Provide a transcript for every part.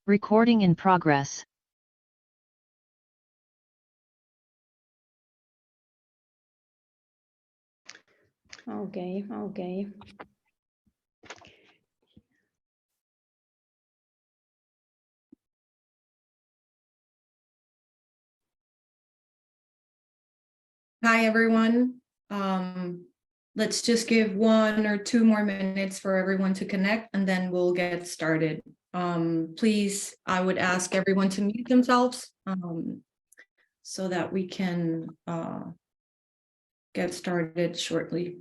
Recording in progress. Okay. Hi, everyone. Let's just give 1 or 2 more minutes for everyone to connect, and then we'll get started. Please, I would ask everyone to mute themselves so that we can get started shortly.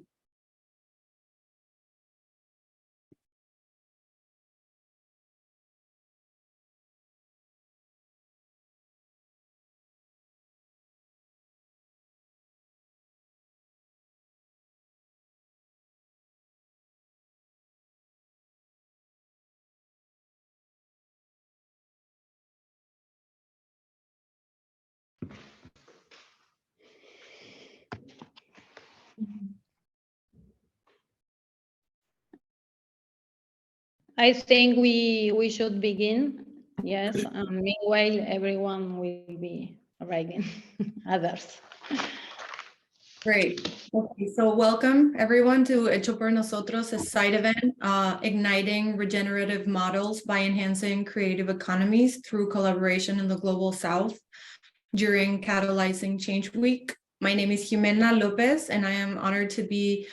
I think we should begin. Yes. Meanwhile, everyone will be arriving. Others. Great. Okay, so welcome everyone to Hecho por Nosotros, a side event, igniting regenerative models by enhancing creative economies through collaboration in the Global South during Catalyzing Change Week. My name is Jimena Lopez, and I am honored to be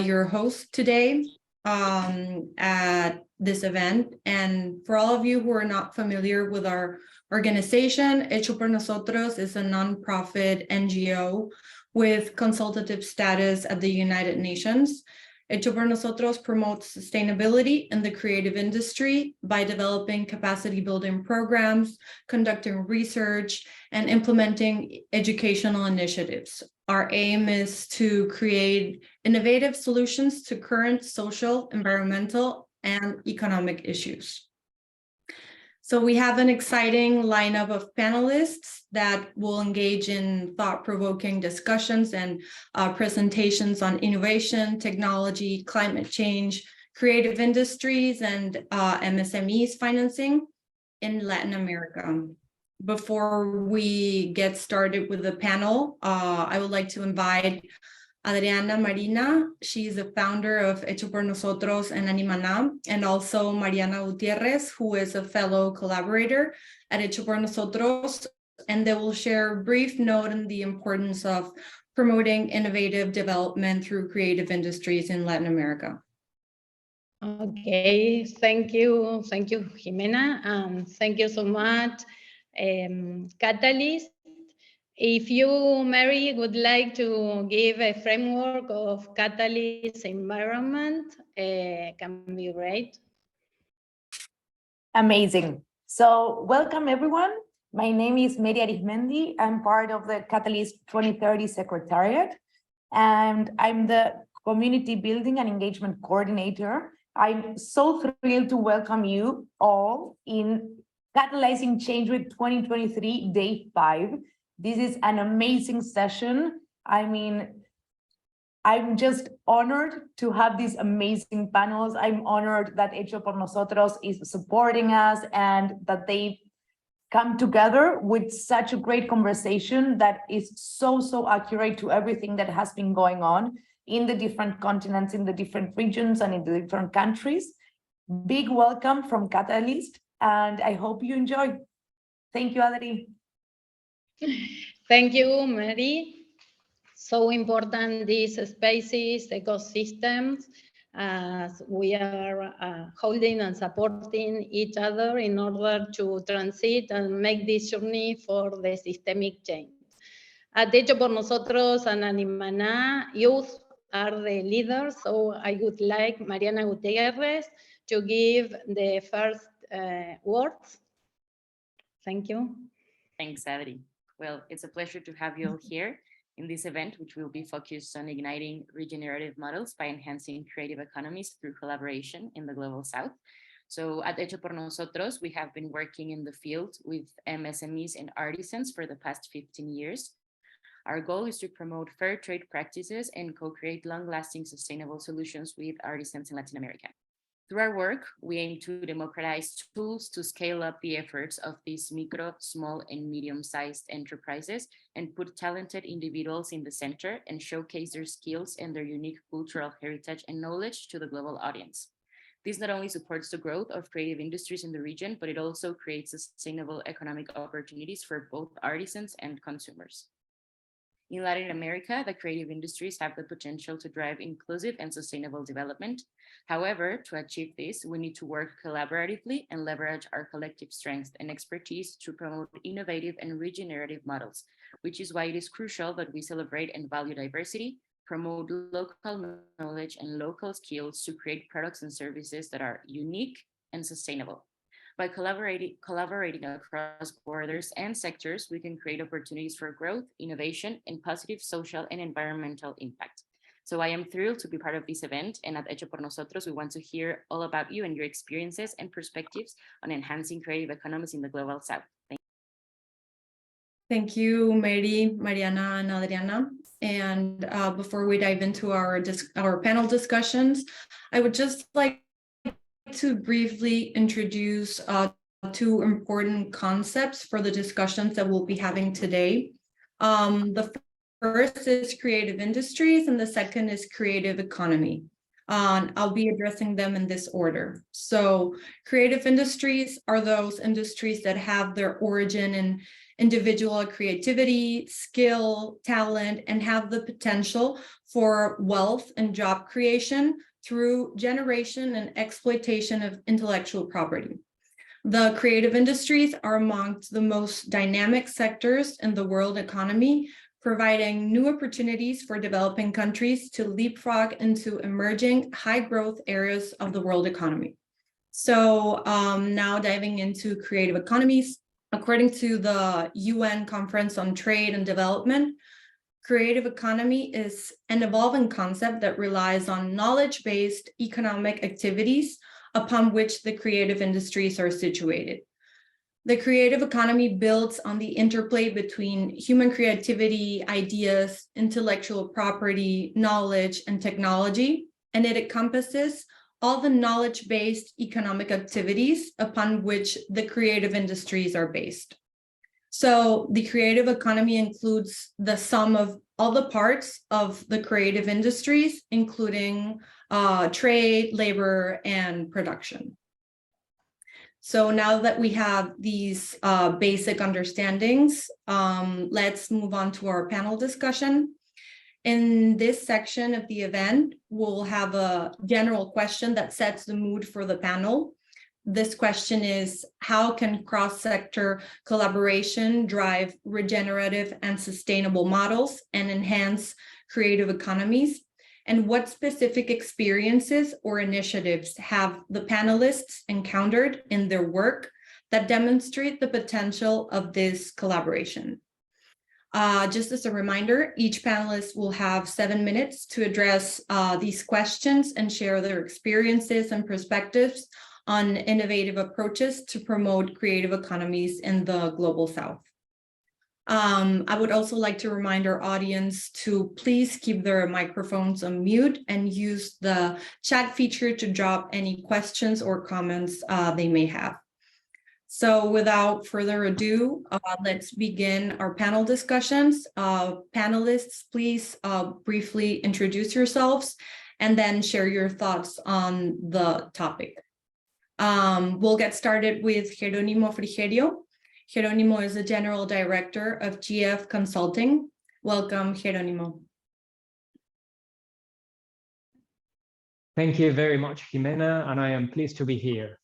your host today at this event. And for all of you who are not familiar with our organization, Hecho por Nosotros is a nonprofit NGO with consultative status at the United Nations. Hecho por Nosotros promotes sustainability in the creative industry by developing capacity building programs, conducting research, and implementing educational initiatives. Our aim is to create innovative solutions to current social, environmental, and economic issues. So we have an exciting lineup of panelists that will engage in thought-provoking discussions and presentations on innovation, technology, climate change, creative industries, and MSMEs financing in Latin America. Before we get started with the panel, I would like to invite Adriana Marina. She's the founder of Hecho por Nosotros and Animaná, and also Mariana Gutierrez, who is a fellow collaborator at Hecho por Nosotros, and they will share a brief note on the importance of promoting innovative development through creative industries in Latin America. Okay, thank you, Jimena, and thank you so much, Catalyst. If you, Mary, would like to give a framework of Catalyst environment, can be great. Amazing. So welcome, everyone. My name is Mary Arizmendi. I'm part of the Catalyst 2030 Secretariat, and I'm the Community Building and Engagement Coordinator. I'm so thrilled to welcome you all in Catalyzing Change Week 2023, Day 5. This is an amazing session. I mean, I'm just honored to have these amazing panels. I'm honored that Hecho por Nosotros is supporting us and that they come together with such a great conversation that is so accurate to everything that has been going on in the different continents, in the different regions, and in the different countries. Big welcome from Catalyst, and I hope you enjoy. Thank you, Adri. Thank you, Mary. So important these spaces, ecosystems, as we are holding and supporting each other in order to transit and make this journey for the systemic change. At Hecho por Nosotros and Animaná, youth are the leaders, so I would like Mariana Gutierrez to give the first words. Thank you. Thanks, Adri. Well, it's a pleasure to have you all here in this event, which will be focused on igniting regenerative models by enhancing creative economies through collaboration in the Global South. So at Hecho por Nosotros, we have been working in the field with MSMEs and artisans for the past 15 years. Our goal is to promote fair trade practices and co-create long-lasting sustainable solutions with artisans in Latin America. Through our work, we aim to democratize tools to scale up the efforts of these micro, small, and medium-sized enterprises and put talented individuals in the center and showcase their skills and their unique cultural heritage and knowledge to the global audience. This not only supports the growth of creative industries in the region, but it also creates sustainable economic opportunities for both artisans and consumers. In Latin America, the creative industries have the potential to drive inclusive and sustainable development. However, to achieve this, we need to work collaboratively and leverage our collective strengths and expertise to promote innovative and regenerative models, which is why it is crucial that we celebrate and value diversity, promote local knowledge and local skills to create products and services that are unique and sustainable. By collaborating across borders and sectors, we can create opportunities for growth, innovation, and positive social and environmental impact. So I am thrilled to be part of this event, and at Hecho por Nosotros, we want to hear all about you and your experiences and perspectives on enhancing creative economies in the Global South. Thank you, Mary, Mariana, and Adriana. And before we dive into our panel discussions, I would just like to briefly introduce two important concepts for the discussions that we'll be having today. The first is creative industries, and the second is creative economy. I'll be addressing them in this order. So creative industries are those industries that have their origin in individual creativity, skill, talent, and have the potential for wealth and job creation through generation and exploitation of intellectual property. The creative industries are amongst the most dynamic sectors in the world economy, providing new opportunities for developing countries to leapfrog into emerging high-growth areas of the world economy. So now diving into creative economies, according to the UN Conference on Trade and Development, creative economy is an evolving concept that relies on knowledge-based economic activities upon which the creative industries are situated. The creative economy builds on the interplay between human creativity, ideas, intellectual property, knowledge, and technology, and it encompasses all the knowledge-based economic activities upon which the creative industries are based. So the creative economy includes the sum of all the parts of the creative industries, including trade, labor, and production. So now that we have these basic understandings, let's move on to our panel discussion. In this section of the event, we'll have a general question that sets the mood for the panel. This question is, how can cross-sector collaboration drive regenerative and sustainable models and enhance creative economies? And what specific experiences or initiatives have the panelists encountered in their work that demonstrate the potential of this collaboration? Just as a reminder, each panelist will have 7 minutes to address these questions and share their experiences and perspectives on innovative approaches to promote creative economies in the Global South. I would also like to remind our audience to please keep their microphones on mute and use the chat feature to drop any questions or comments they may have. So without further ado, let's begin our panel discussions. Panelists, please briefly introduce yourselves and then share your thoughts on the topic. We'll get started with Jerónimo Frigerio. Jerónimo is the General Director of GF Consulting. Welcome, Jerónimo. Thank you very much, Jimena, and I am pleased to be here.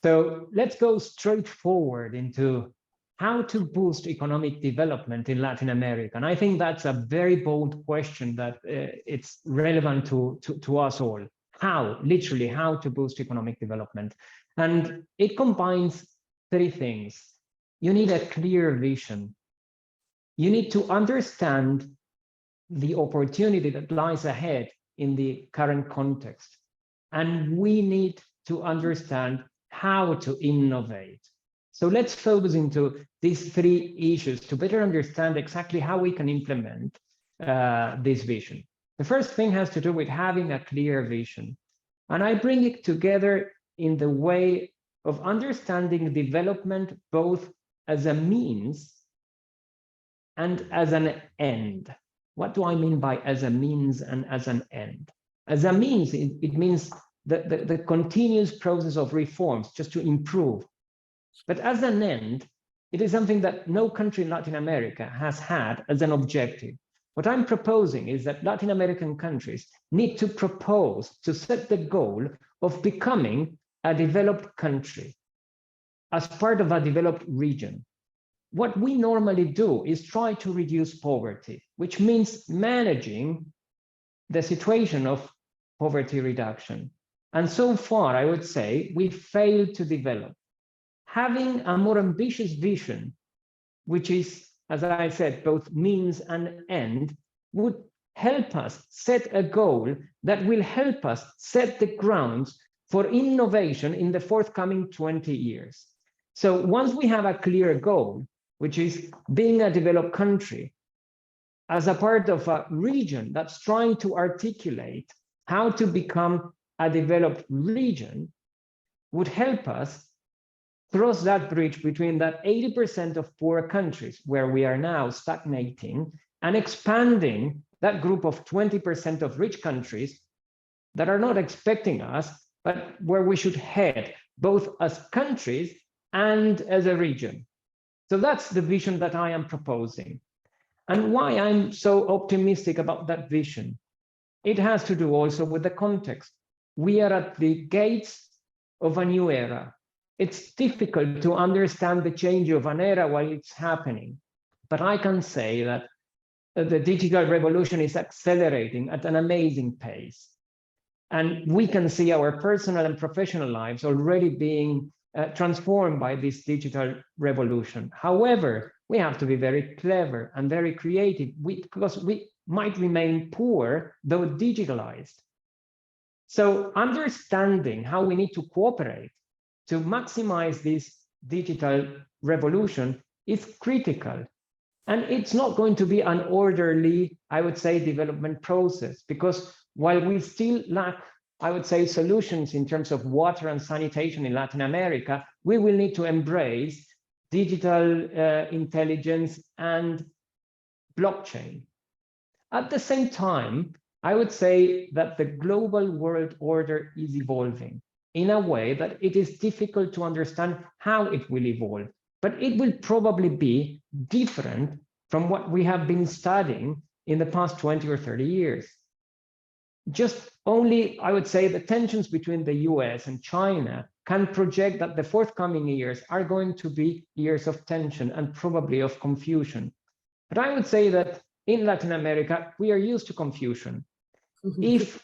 So let's go straight forward into how to boost economic development in Latin America. And I think that's a very bold question that it's relevant to us all. How, literally, how to boost economic development. And it combines 3 things. You need a clear vision. You need to understand the opportunity that lies ahead in the current context. And we need to understand how to innovate. So let's focus into these 3 issues to better understand exactly how we can implement this vision. The first thing has to do with having a clear vision. And I bring it together in the way of understanding development both as a means and as an end. What do I mean by as a means and as an end? As a means, it means the continuous process of reforms just to improve. But as an end, it is something that no country in Latin America has had as an objective. What I'm proposing is that Latin American countries need to propose to set the goal of becoming a developed country as part of a developed region. What we normally do is try to reduce poverty, which means managing the situation of poverty reduction. And so far, I would say we failed to develop. Having a more ambitious vision, which is, as I said, both means and end, would help us set a goal that will help us set the grounds for innovation in the forthcoming 20 years. So once we have a clear goal, which is being a developed country, as a part of a region that's trying to articulate how to become a developed region, would help us cross that bridge between that 80% of poor countries where we are now stagnating and expanding that group of 20% of rich countries that are not expecting us, but where we should head both as countries and as a region. So that's the vision that I am proposing. And why I'm so optimistic about that vision. It has to do also with the context. We are at the gates of a new era. It's difficult to understand the change of an era while it's happening. But I can say that the digital revolution is accelerating at an amazing pace. And we can see our personal and professional lives already being transformed by this digital revolution. However, we have to be very clever and very creative because we might remain poor, though digitalized. So understanding how we need to cooperate to maximize this digital revolution is critical. And it's not going to be an orderly, I would say, development process, because while we still lack, I would say, solutions in terms of water and sanitation in Latin America, we will need to embrace digital intelligence and blockchain. At the same time, I would say that the global world order is evolving in a way that it is difficult to understand how it will evolve, but it will probably be different from what we have been studying in the past 20 or 30 years. Just only, I would say, the tensions between the US and China can project that the forthcoming years are going to be years of tension and probably of confusion. But I would say that in Latin America, we are used to confusion. If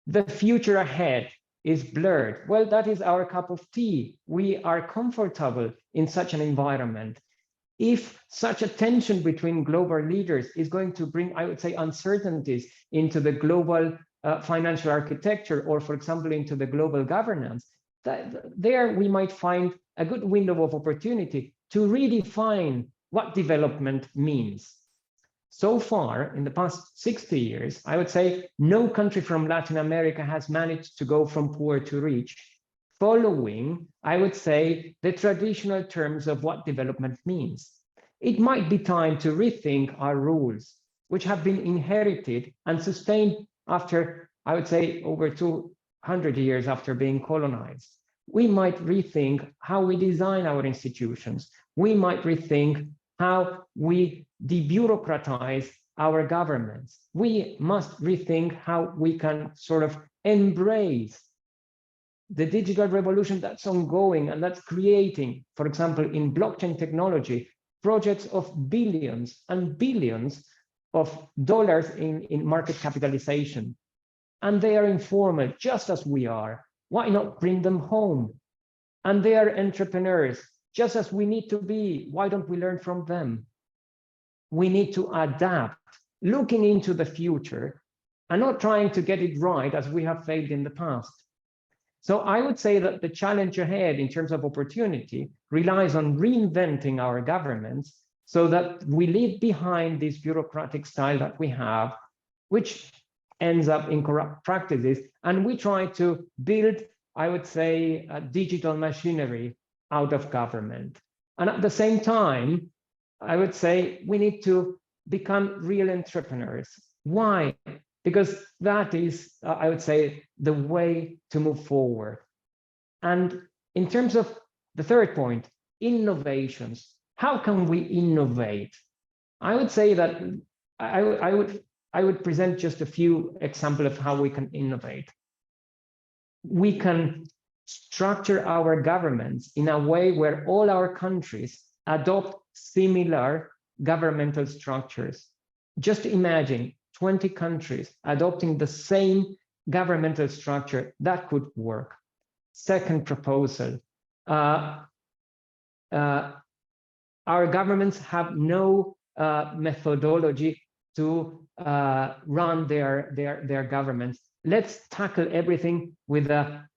the future ahead is blurred, well, that is our cup of tea. We are comfortable in such an environment. If such a tension between global leaders is going to bring, I would say, uncertainties into the global financial architecture, or, for example, into the global governance, there we might find a good window of opportunity to redefine what development means. So far, in the past 60 years, I would say no country from Latin America has managed to go from poor to rich, following, I would say, the traditional terms of what development means. It might be time to rethink our rules, which have been inherited and sustained after, I would say, over 200 years after being colonized. We might rethink how we design our institutions. We might rethink how we debureaucratize our governments. We must rethink how we can sort of embrace the digital revolution that's ongoing and that's creating, for example, in blockchain technology, projects of billions and billions of dollars in market capitalization. And they are informal, just as we are. Why not bring them home? And they are entrepreneurs, just as we need to be. Why don't we learn from them? We need to adapt, looking into the future and not trying to get it right as we have failed in the past. So I would say that the challenge ahead in terms of opportunity relies on reinventing our governments so that we leave behind this bureaucratic style that we have, which ends up in corrupt practices. And we try to build, I would say, a digital machinery out of government. And at the same time, I would say we need to become real entrepreneurs. Why? Because that is, I would say, the way to move forward. And in terms of the third point, innovations, how can we innovate? I would say that I would present just a few examples of how we can innovate. We can structure our governments in a way where all our countries adopt similar governmental structures. Just imagine 20 countries adopting the same governmental structure. That could work. Second proposal, our governments have no methodology to run their governments. Let's tackle everything with a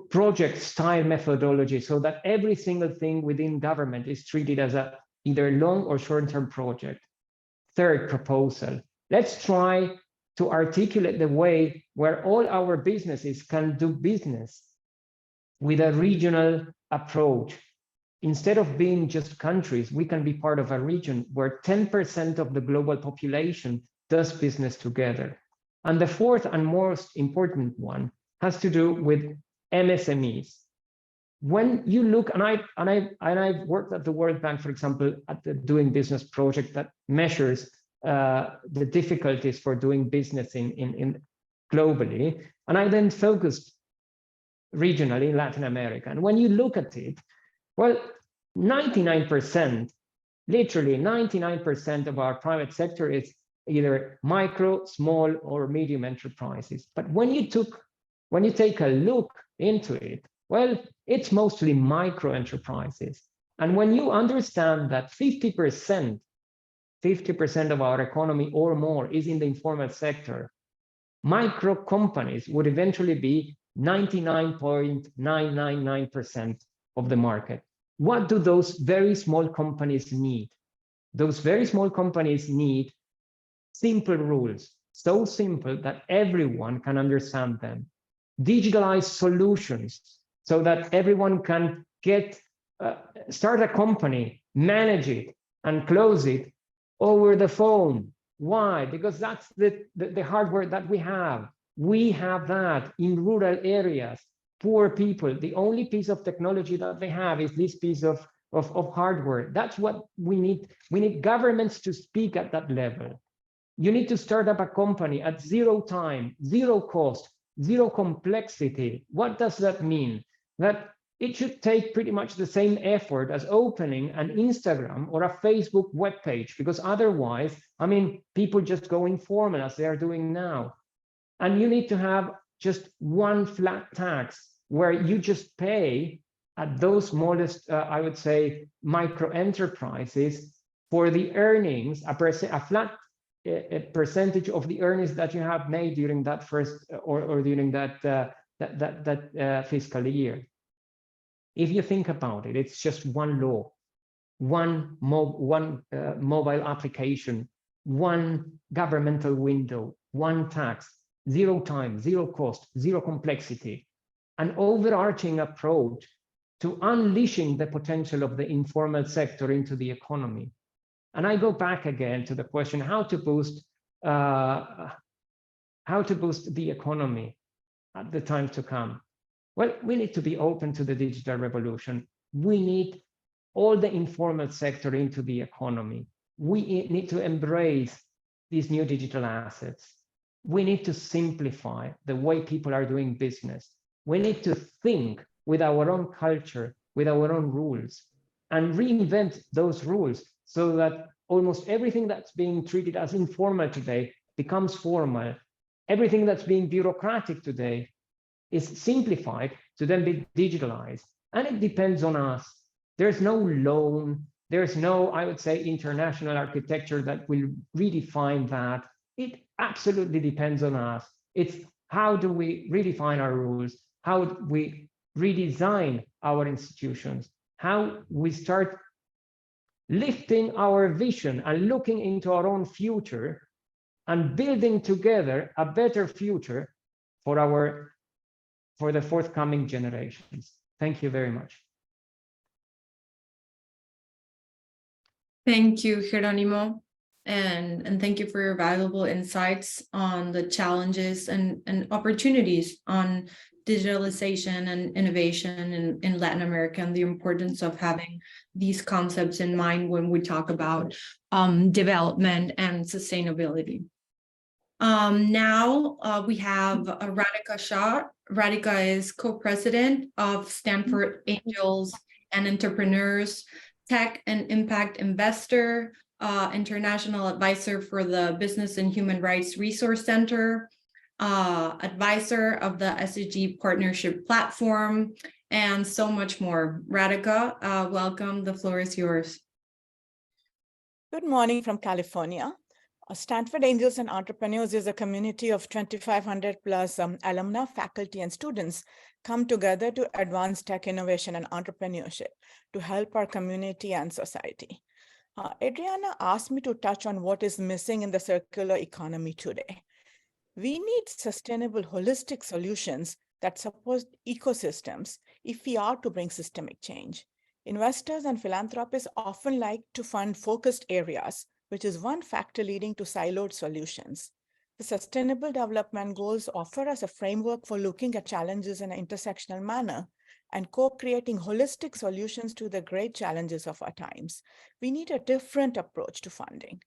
project style methodology so that every single thing within government is treated as a either long or short-term project. Third proposal, let's try to articulate the way where all our businesses can do business with a regional approach. Instead of being just countries, we can be part of a region where 10% of the global population does business together. And the fourth and most important one has to do with MSMEs. When you look, and I've worked at the World Bank, for example, at the Doing Business project that measures the difficulties for doing business in globally, and I then focused regionally in Latin America. And when you look at it, well, 99%, literally 99% of our private sector is either micro, small, or medium enterprises. But when you take a look into it, well, it's mostly micro enterprises. And when you understand that 50% of our economy or more is in the informal sector, micro companies would eventually be 99.999% of the market. What do those very small companies need? Those very small companies need simple rules, so simple that everyone can understand them. Digitalized solutions so that everyone can start a company, manage it, and close it over the phone. Why? Because that's the hardware that we have. We have that in rural areas. Poor people, the only piece of technology that they have is this piece of hardware. That's what we need. We need governments to speak at that level. You need to start up a company at zero time, zero cost, zero complexity. What does that mean? That it should take pretty much the same effort as opening an Instagram or a Facebook webpage, because otherwise, I mean, people just go informal as they are doing now. And you need to have just one flat tax where you just pay at those smallest, I would say, micro enterprises for the earnings, a flat percentage of the earnings that you have made during that first or during that fiscal year. If you think about it, it's just one law, one mobile application, one governmental window, one tax, zero time, zero cost, zero complexity, an overarching approach to unleashing the potential of the informal sector into the economy. And I go back again to the question, how to boost the economy at the time to come. Well, we need to be open to the digital revolution. We need all the informal sector into the economy. We need to embrace these new digital assets. We need to simplify the way people are doing business. We need to think with our own culture, with our own rules, and reinvent those rules so that almost everything that's being treated as informal today becomes formal. Everything that's being bureaucratic today is simplified to then be digitalized. And it depends on us. There's no loan, there's no, I would say, international architecture that will redefine that. It absolutely depends on us. It's how do we redefine our rules? How do we redesign our institutions? How we start lifting our vision and looking into our own future and building together a better future for the forthcoming generations. Thank you very much. Thank you, Jeronimo. And thank you for your valuable insights on the challenges and opportunities on digitalization and innovation in Latin America, and the importance of having these concepts in mind when we talk about development and sustainability. Now we have Radhika Shah. Radhika is co-president of Stanford Angels and Entrepreneurs, tech and impact investor, international advisor for the Business and Human Rights Resource Center, advisor of the SDG Partnership Platform, and so much more. Radhika, welcome. The floor is yours. Good morning from California. Stanford Angels and Entrepreneurs is a community of 2,500 plus alumni, faculty, and students come together to advance tech innovation and entrepreneurship to help our community and society. Adriana asked me to touch on what is missing in the circular economy today. We need sustainable, holistic solutions that support ecosystems if we are to bring systemic change. Investors and philanthropists often like to fund focused areas, which is one factor leading to siloed solutions. The Sustainable Development Goals offer us a framework for looking at challenges in an intersectional manner and co-creating holistic solutions to the great challenges of our times. We need a different approach to funding.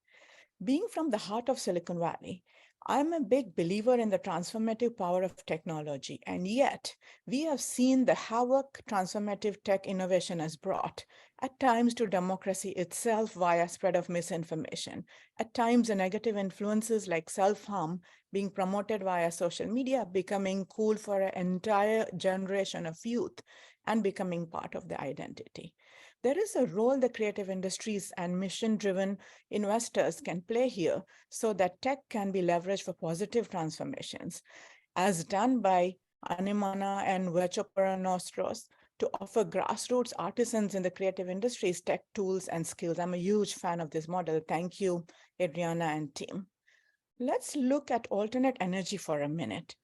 Being from the heart of Silicon Valley, I'm a big believer in the transformative power of technology, and yet we have seen the havoc transformative tech innovation has brought, at times to democracy itself via spread of misinformation, at times the negative influences like self-harm being promoted via social media, becoming cool for an entire generation of youth and becoming part of the identity. There is a role the creative industries and mission-driven investors can play here so that tech can be leveraged for positive transformations, as done by Animana and Huecho para Nostros, to offer grassroots artisans in the creative industries tech tools and skills. I'm a huge fan of this model. Thank you, Adriana and team. Let's look at alternate energy for a minute.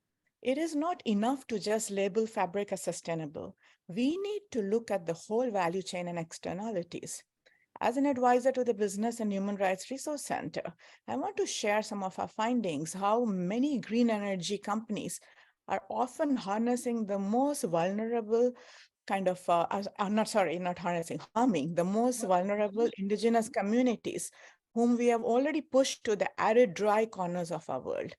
It is not enough to just label fabric as sustainable. We need to look at the whole value chain and externalities. As an advisor to the Business and Human Rights Resource Center, I want to share some of our findings, how many green energy companies are often harnessing the most vulnerable harming the most vulnerable indigenous communities whom we have already pushed to the arid, dry corners of our world.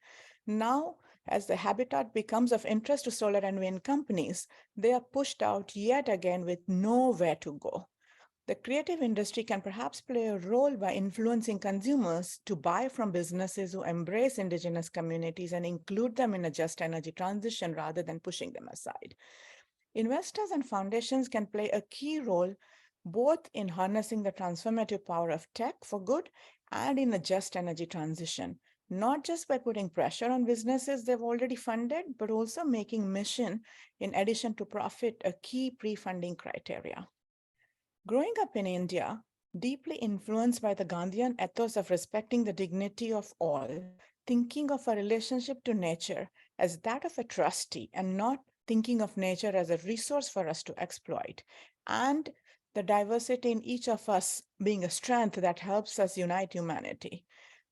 Now, as the habitat becomes of interest to solar and wind companies, they are pushed out yet again with nowhere to go. The creative industry can perhaps play a role by influencing consumers to buy from businesses who embrace indigenous communities and include them in a just energy transition rather than pushing them aside. Investors and foundations can play a key role both in harnessing the transformative power of tech for good and in a just energy transition, not just by putting pressure on businesses they've already funded, but also making mission, in addition to profit, a key pre-funding criteria. Growing up in India, deeply influenced by the Gandhian ethos of respecting the dignity of all, thinking of a relationship to nature as that of a trustee and not thinking of nature as a resource for us to exploit, and the diversity in each of us being a strength that helps us unite humanity.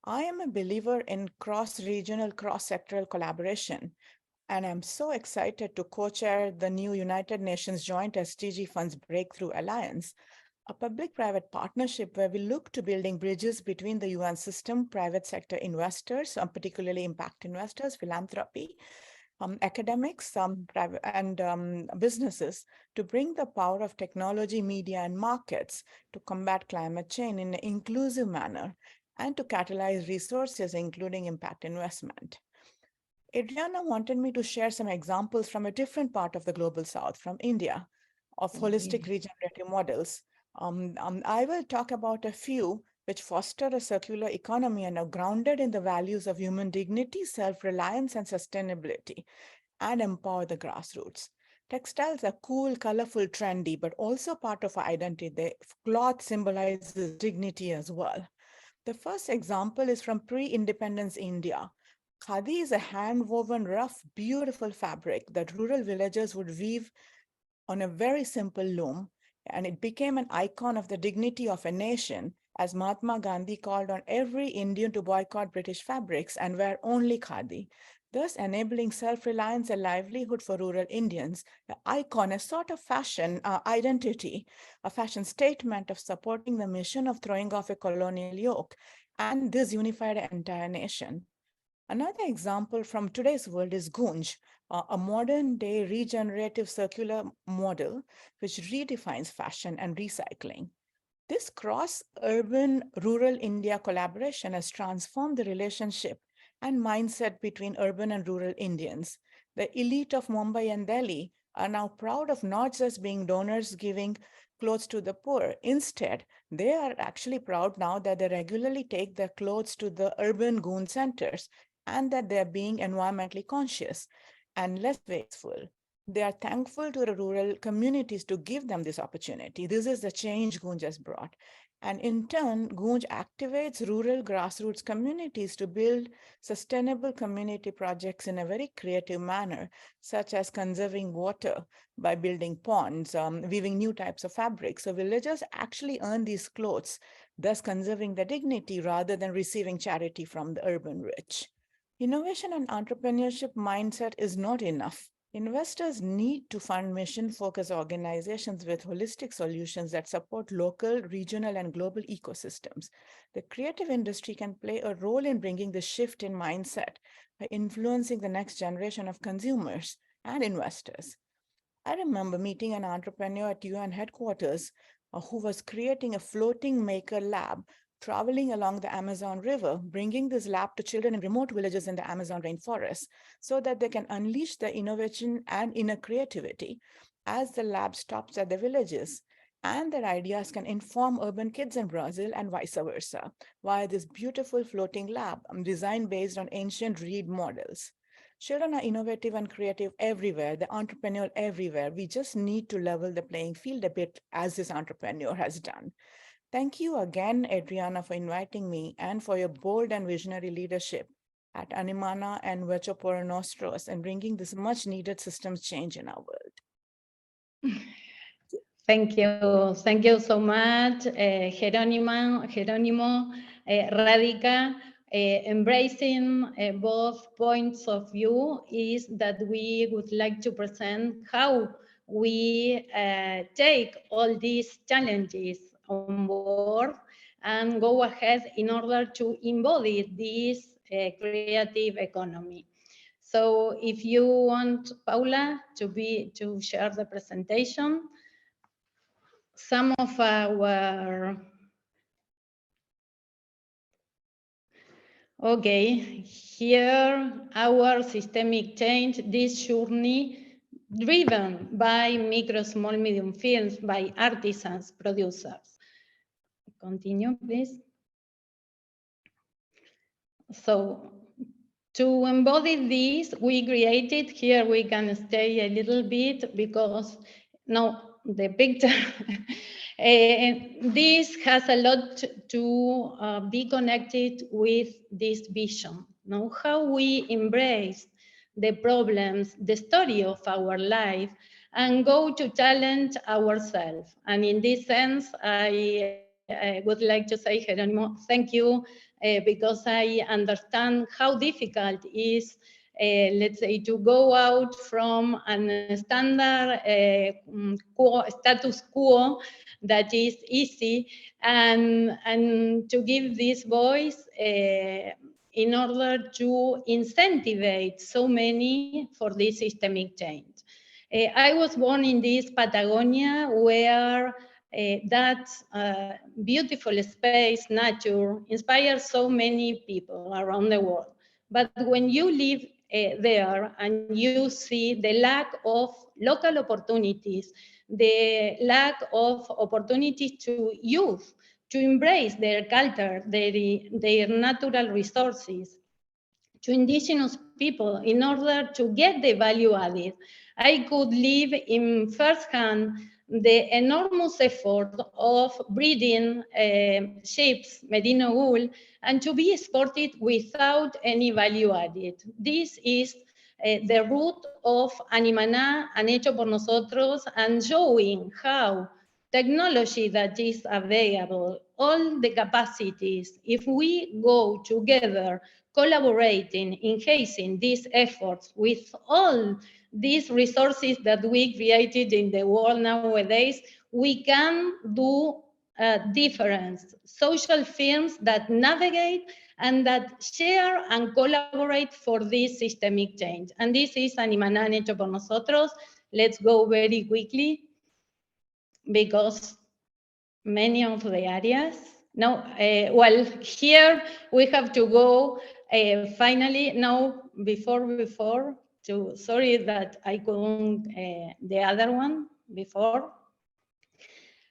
I am a believer in cross-regional, cross-sectoral collaboration, and I'm so excited to co-chair the new United Nations Joint SDG Funds Breakthrough Alliance, a public-private partnership where we look to building bridges between the UN system, private sector investors, particularly impact investors, philanthropy, academics, private and businesses, to bring the power of technology, media, and markets to combat climate change in an inclusive manner and to catalyze resources, including impact investment. Adriana wanted me to share some examples from a different part of the global south, from India, of holistic regenerative models. I will talk about a few which foster a circular economy and are grounded in the values of human dignity, self-reliance, and sustainability, and empower the grassroots. Textiles are cool, colorful, trendy, but also part of our identity. Cloth symbolizes dignity as well. The first example is from pre-independence India. Khadi is a hand-woven, rough, beautiful fabric that rural villagers would weave on a very simple loom, and it became an icon of the dignity of a nation, as Mahatma Gandhi called on every Indian to boycott British fabrics and wear only khadi, thus enabling self-reliance and livelihood for rural Indians. The icon, a sort of fashion identity, a fashion statement of supporting the mission of throwing off a colonial yoke, and this unified an entire nation. Another example from today's world is Gunj, a modern day regenerative circular model which redefines fashion and recycling. This cross-urban rural India collaboration has transformed the relationship and mindset between urban and rural Indians. The elite of Mumbai and Delhi are now proud of not just being donors giving clothes to the poor. Instead, they are actually proud now that they regularly take their clothes to the urban goon centers and that they're being environmentally conscious and less wasteful. They are thankful to the rural communities to give them this opportunity. This is the change Gunj has brought. And in turn, Gunj activates rural grassroots communities to build sustainable community projects in a very creative manner, such as conserving water by building ponds, weaving new types of fabrics. So villagers actually earn these clothes, thus conserving their dignity rather than receiving charity from the urban rich. Innovation and entrepreneurship mindset is not enough. Investors need to fund mission-focused organizations with holistic solutions that support local, regional, and global ecosystems. The creative industry can play a role in bringing the shift in mindset by influencing the next generation of consumers and investors. I remember meeting an entrepreneur at UN headquarters who was creating a floating maker lab traveling along the Amazon River, bringing this lab to children in remote villages in the Amazon rainforest so that they can unleash their innovation and inner creativity as the lab stops at the villages. And their ideas can inform urban kids in Brazil and vice versa via this beautiful floating lab designed based on ancient reed models. Children are innovative and creative everywhere, the entrepreneurial everywhere. We just need to level the playing field a bit as this entrepreneur has done. Thank you again, Adriana, for inviting me and for your bold and visionary leadership at Animana and Vecho por Nostros and bringing this much needed systems change in our world. Thank you so much, Jerónimo, Radhika. Embracing both points of view is that we would like to present how we take all these challenges on board and go ahead in order to embody this creative economy. So if you want Paula to share the presentation, some of our, okay, here our systemic change, this journey driven by micro, small, medium firms, by artisans, producers. Continue, please. So to embody this, we created, here we can stay a little bit because now the picture, this has a lot to be connected with this vision. Now, how we embrace the problems, the story of our life, and go to challenge ourselves. And in this sense, I would like to say, Jerónimo, thank you, because I understand how difficult it is, let's say, to go out from a standard status quo that is easy and to give this voice in order to incentivize so many for this systemic change. I was born in this Patagonia where that beautiful space, nature, inspires so many people around the world. But when you live there and you see the lack of local opportunities, the lack of opportunities to youth to embrace their culture, their natural resources, to indigenous people in order to get the value added. I could live in firsthand the enormous effort of breeding sheep, merino wool, and to be exported without any value added. This is the root of Animaná and Hecho por Nosotros, and showing how technology that is available, all the capacities, if we go together, collaborating, enhancing these efforts with all these resources that we created in the world nowadays, we can do a difference. Social firms that navigate and that share and collaborate for this systemic change. And this is Animaná Hecho por Nosotros. Let's go very quickly, because many of the areas. Now, well, here we have to go finally, now, before, sorry that I couldn't, the other one before.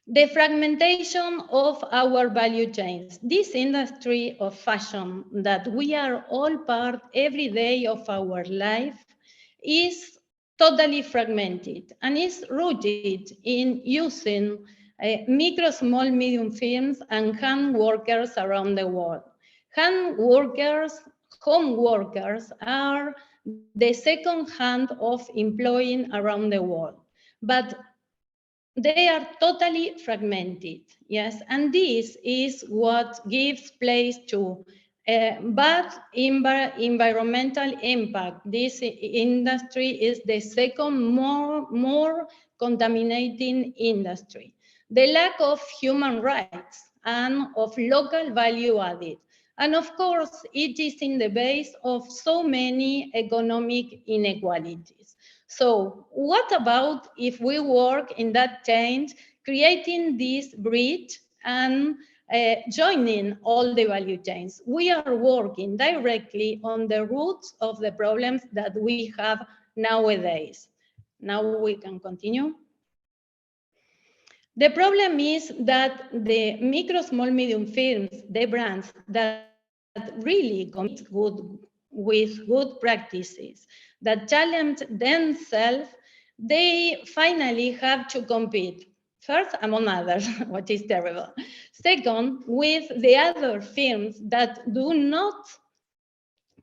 The fragmentation of our value chains. This industry of fashion that we are all part every day of our life is totally fragmented and is rooted in using micro, small, medium firms and hand workers around the world. Hand workers, home workers are the second hand of employing around the world. But they are totally fragmented, yes, and this is what gives place to bad environmental impact. This industry is the second more contaminating industry. The lack of human rights and of local value added. And of course, it is in the base of so many economic inequalities. So what about if we work in that change, creating this bridge and joining all the value chains? We are working directly on the roots of the problems that we have nowadays. Now we can continue. The problem is that the micro, small, medium firms, the brands that really commit with good practices, that challenge themselves, they finally have to compete. First, among others, what is terrible. Second, with the other firms that do not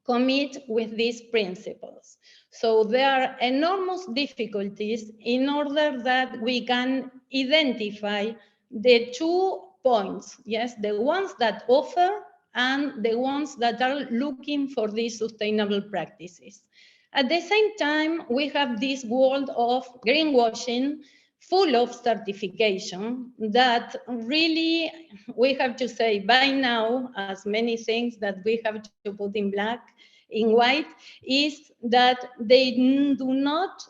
commit with these principles. So there are enormous difficulties in order that we can identify the 2 points, yes, the ones that offer and the ones that are looking for these sustainable practices. At the same time, we have this world of greenwashing full of certification that really, we have to say by now, as many things that we have to put in black, in white, is that they do not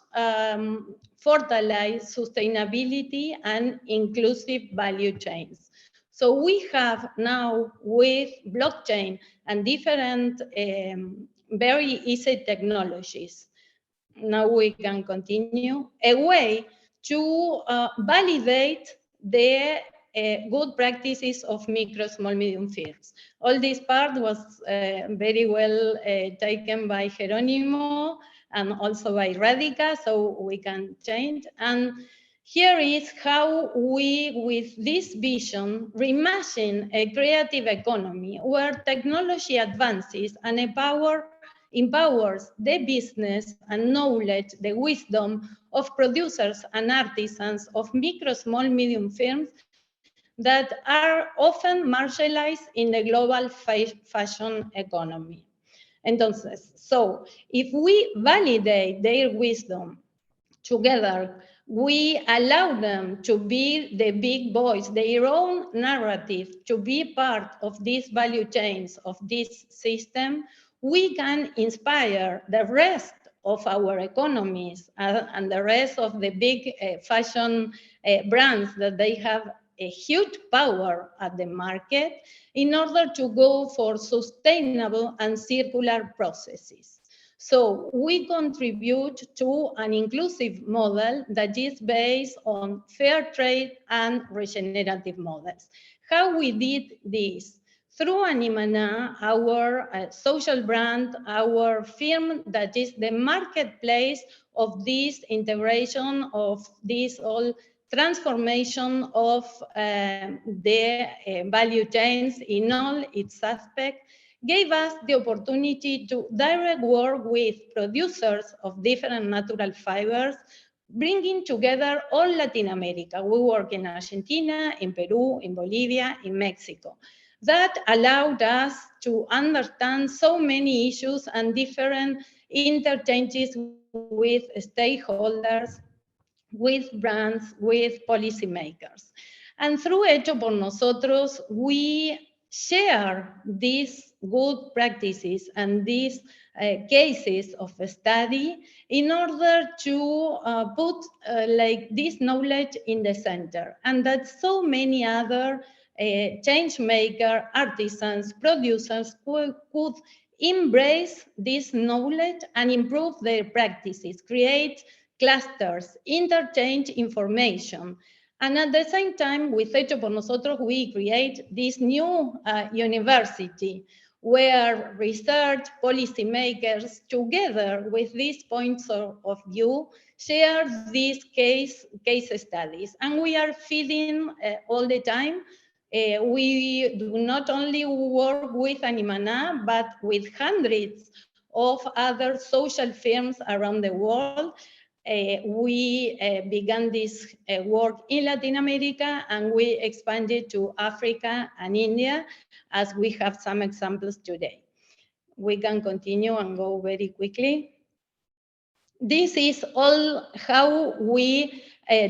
fertilize sustainability and inclusive value chains. So we have now with blockchain and different very easy technologies, now we can continue, a way to validate the good practices of micro, small, medium firms. All this part was very well taken by Jerónimo and also by Radica, so we can change. And here is how we, with this vision, reimagine a creative economy where technology advances and empowers the business and knowledge, the wisdom of producers and artisans of micro, small, medium firms that are often marginalized in the global fashion economy. Entonces, so if we validate their wisdom together, we allow them to be the big boys, their own narrative, to be part of these value chains of this system, we can inspire the rest of our economies and the rest of the big fashion brands that they have a huge power at the market in order to go for sustainable and circular processes. So we contribute to an inclusive model that is based on fair trade and regenerative models. How we did this? Through Animaná, our social brand, our firm that is the marketplace of this integration of these all transformation of the value chains in all its aspects, gave us the opportunity to direct work with producers of different natural fibers, bringing together all Latin America. We work in Argentina, in Peru, in Bolivia, in Mexico. That allowed us to understand so many issues and different interchanges with stakeholders, with brands, with policymakers. And through Hecho por Nosotros, we share these good practices and these cases of study in order to put like this knowledge in the center, and that so many other change maker, artisans, producers could embrace this knowledge and improve their practices, create clusters, interchange information. And at the same time, with Hecho por Nosotros, we create this new university where research, policymakers, together with these points of view, share these case studies. And we are feeding all the time. We do not only work with Animana, but with hundreds of other social firms around the world. We began this work in Latin America, and we expanded to Africa and India, as we have some examples today. We can continue and go very quickly. This is all how we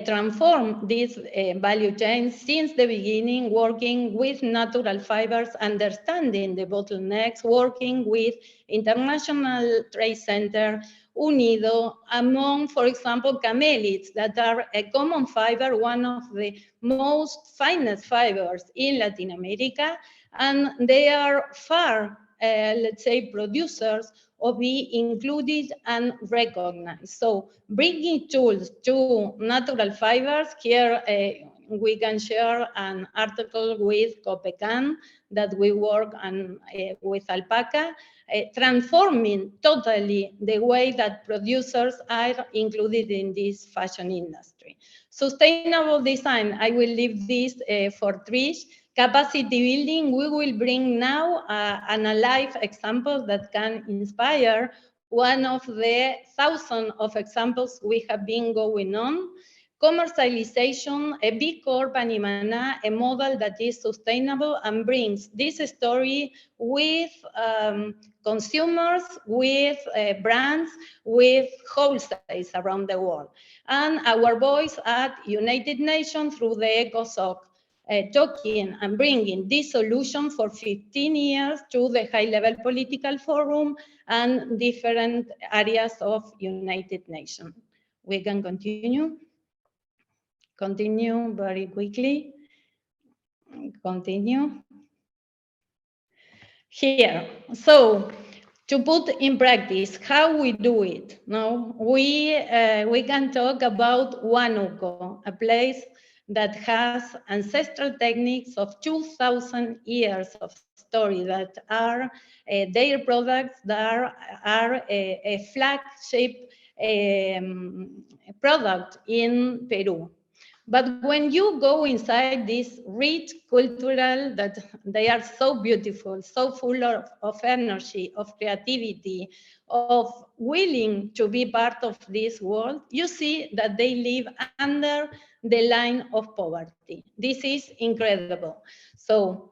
transform this value chain since the beginning, working with natural fibers, understanding the bottlenecks, working with International Trade Center, Unido, among, for example, camelids that are a common fiber, one of the most finest fibers in Latin America, and they are far, let's say, producers or be included and recognized. So bringing tools to natural fibers, here we can share an article with Copecan that we work on with alpaca, transforming totally the way that producers are included in this fashion industry. Sustainable design, I will leave this for Trish. Capacity building, we will bring now an alive example that can inspire one of the thousands of examples we have been going on. Commercialization, a B Corp Animana, a model that is sustainable and brings this story with consumers, with brands, with wholesalers around the world. And our voice at United Nations through the ECOSOC, talking and bringing this solution for 15 years to the high-level political forum and different areas of United Nations. We can continue. Continue very quickly. Continue. Here, so to put in practice how we do it. Now, we can talk about Huánuco, a place that has ancestral techniques of 2,000 years of story that are their products that are a flagship product in Peru. But when you go inside this rich cultural, that they are so beautiful, so full of energy, of creativity, of willing to be part of this world, you see that they live under the line of poverty. This is incredible. So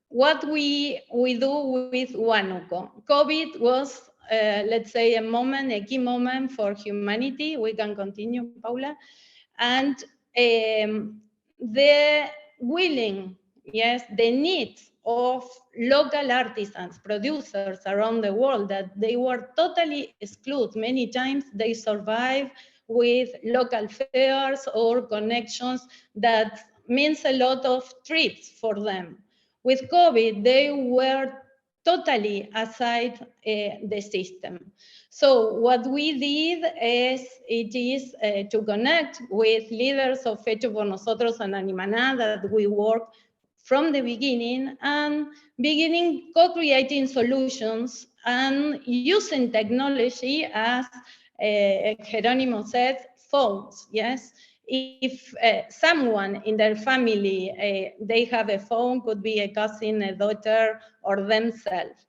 what we do with Huánuco. COVID was, let's say, a key moment for humanity. We can continue, Paula. And the willing, yes, the needs of local artisans, producers around the world that they were totally excluded. Many times they survive with local fairs or connections that means a lot of trips for them. With COVID, they were totally aside the system. So what we did is to connect with leaders of Hecho por Nosotros and Animana that we work from the beginning and beginning co-creating solutions and using technology as Jerónimo said, phones, yes? if someone in their family, they have a phone, could be a cousin, a daughter, or themselves.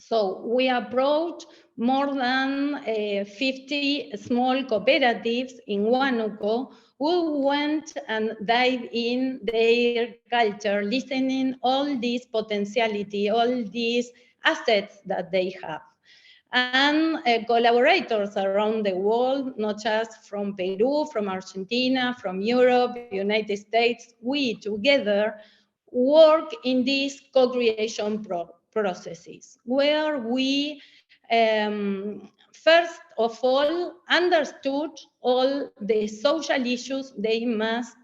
So we approached more than 50 small cooperatives in Huánuco who went and dive in their culture, listening all this potentiality, all these assets that they have. And collaborators around the world, not just from Peru, from Argentina, from Europe, United States, we together work in these co-creation processes, where we first of all understood all the social issues they must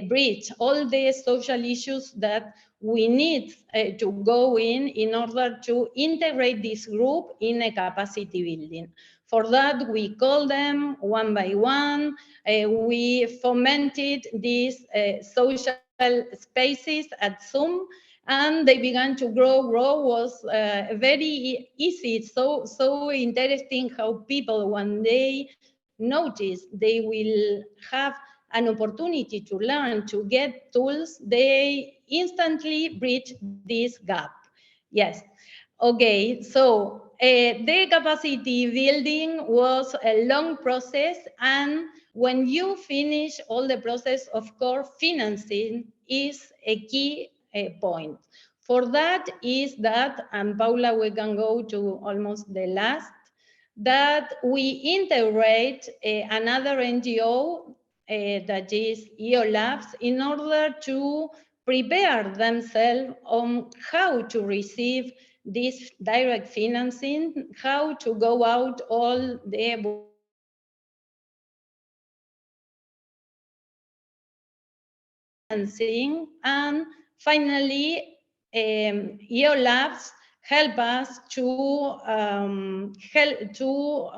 bridge, all the social issues that we need to go in order to integrate this group in a capacity building. For that, we called them one by one. We fomented these social spaces at Zoom, and they began to grow. Was very easy, so interesting how people, when they notice they will have an opportunity to learn, to get tools, they instantly bridge this gap. Yes. Okay, so the capacity building was a long process, and when you finish all the process, of course, financing is a key point. For that is that, and Paula, we can go to almost the last, that we integrate another NGO that is EO Labs in order to prepare themselves on how to receive this direct financing, how to go out all the financing, and finally, EO Labs help us to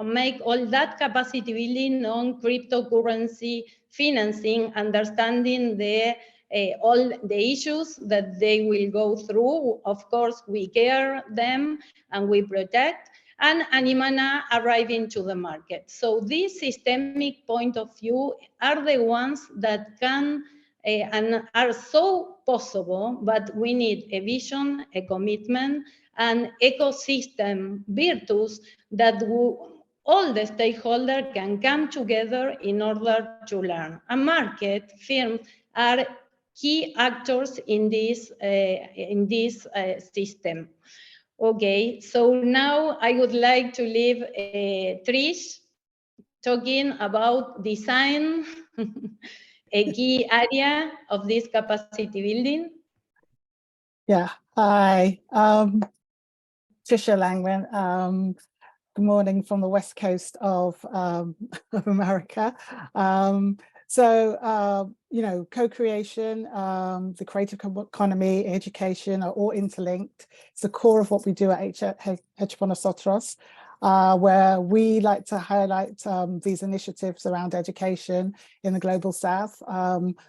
make all that capacity building on cryptocurrency financing, understanding all the issues that they will go through. Of course, we care them and we protect, and Animana arriving to the market. So these systemic point of view are the ones that can and are so possible, but we need a vision, a commitment, and ecosystem virtues that all the stakeholders can come together in order to learn. And market firms are key actors in this system. Okay, so now I would like to leave Trish talking about design, a key area of this capacity building. Yeah, hi, Trisha Langman. Good morning from the west coast of America. You know, co-creation, the creative economy, education are all interlinked. It's the core of what we do at Hecho por Nosotros, where we like to highlight these initiatives around education in the Global South.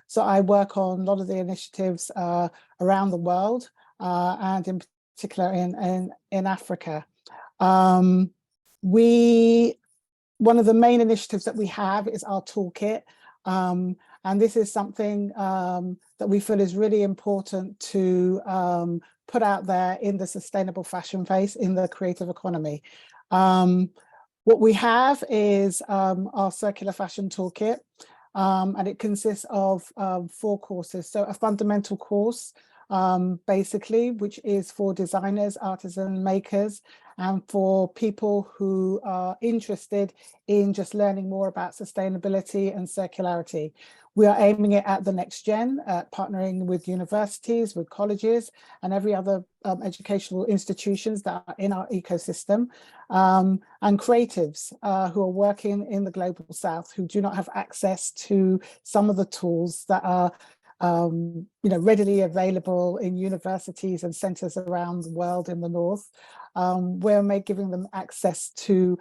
So I work on a lot of the initiatives around the world, and in particular in Africa. One of the main initiatives that we have is our toolkit. And this is something that we feel is really important to put out there in the sustainable fashion phase in the creative economy. What we have is our circular fashion toolkit, and it consists of 4 courses. So a fundamental course, basically, which is for designers, artisan makers, and for people who are interested in just learning more about sustainability and circularity. We are aiming it at the next gen, partnering with universities, with colleges, and every other educational institutions that are in our ecosystem, and creatives who are working in the Global South, who do not have access to some of the tools that are you know, readily available in universities and centers around the world in the North. We're giving them access to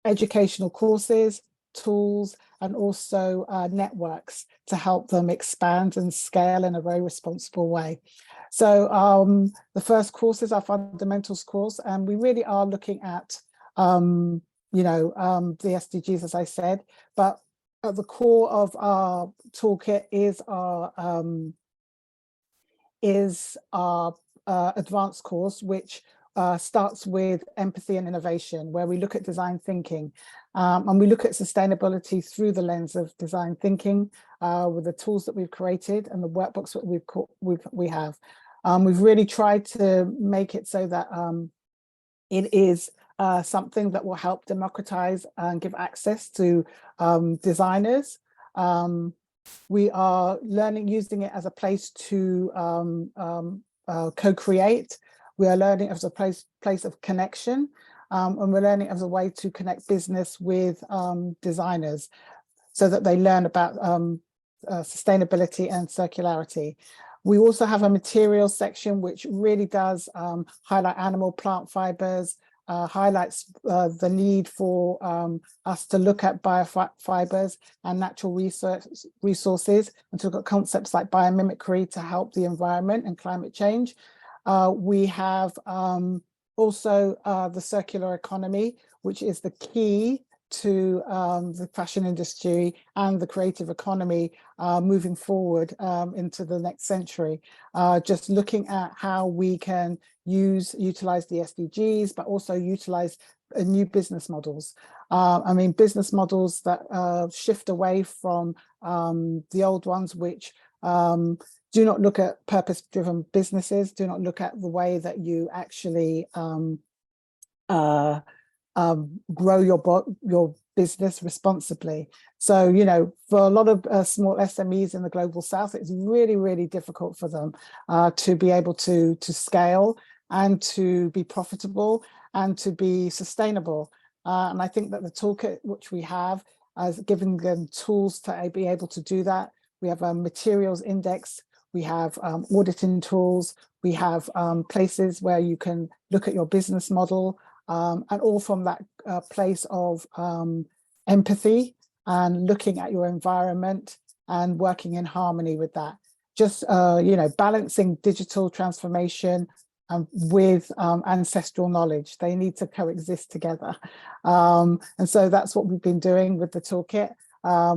educational courses, tools, and also networks to help them expand and scale in a very responsible way. So the first course is our fundamentals course, and we really are looking at, you know, the SDGs, as I said, but at the core of our toolkit is our advanced course, which starts with empathy and innovation, where we look at design thinking, and we look at sustainability through the lens of design thinking with the tools that we've created and the workbooks that we have. We've really tried to make it so that it is something that will help democratize and give access to designers. We are using it as a place to co-create. We are learning as a place of connection, and we're learning as a way to connect business with designers so that they learn about sustainability and circularity. We also have a materials section, which really does highlight animal plant fibers, highlights the need for us to look at biofibers and natural resources, and to look at concepts like biomimicry to help the environment and climate change. We have also the circular economy, which is the key to the fashion industry and the creative economy moving forward into the next century. Just looking at how we can utilize the SDGs, but also utilize new business models. I mean, business models that shift away from the old ones, which do not look at purpose-driven businesses, do not look at the way that you actually grow your business responsibly. So, you know, for a lot of small SMEs in the global south, it's really, really difficult for them to be able to scale and to be profitable and to be sustainable. And I think that the toolkit which we have is giving them tools to be able to do that. We have a materials index, we have auditing tools, we have places where you can look at your business model, and all from that place of empathy and looking at your environment and working in harmony with that. Just, you know, balancing digital transformation with ancestral knowledge. They need to coexist together. And so that's what we've been doing with the toolkit,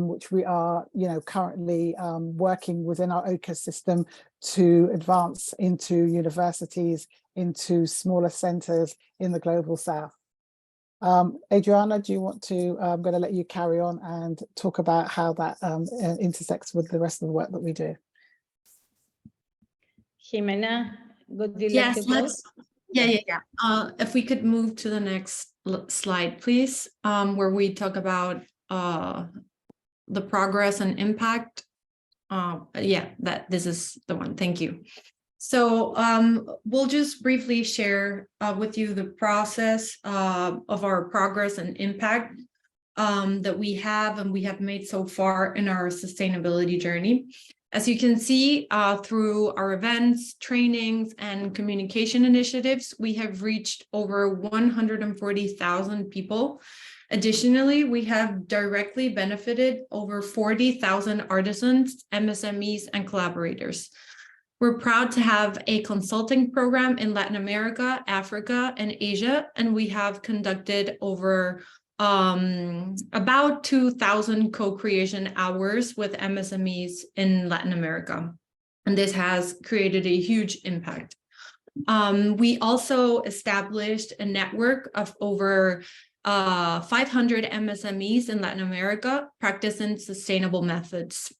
which we are, you know, currently working within our ecosystem to advance into universities, into smaller centers in the global south. Adriana, do you want to, I'm going to let you carry on and talk about how that intersects with the rest of the work that we do. Jimena, would you like Yes, to go? yeah. If we could move to the next slide, please, where we talk about the progress and impact. Yeah, this is the one. Thank you. So we'll just briefly share with you the process of our progress and impact that we have and we have made so far in our sustainability journey. As you can see, through our events, trainings, and communication initiatives, we have reached over 140,000 people. Additionally, we have directly benefited over 40,000 artisans, MSMEs, and collaborators. We're proud to have a consulting program in Latin America, Africa, and Asia, and we have conducted over about 2,000 co-creation hours with MSMEs in Latin America, and this has created a huge impact. We also established a network of over 500 MSMEs in Latin America practicing sustainable methods.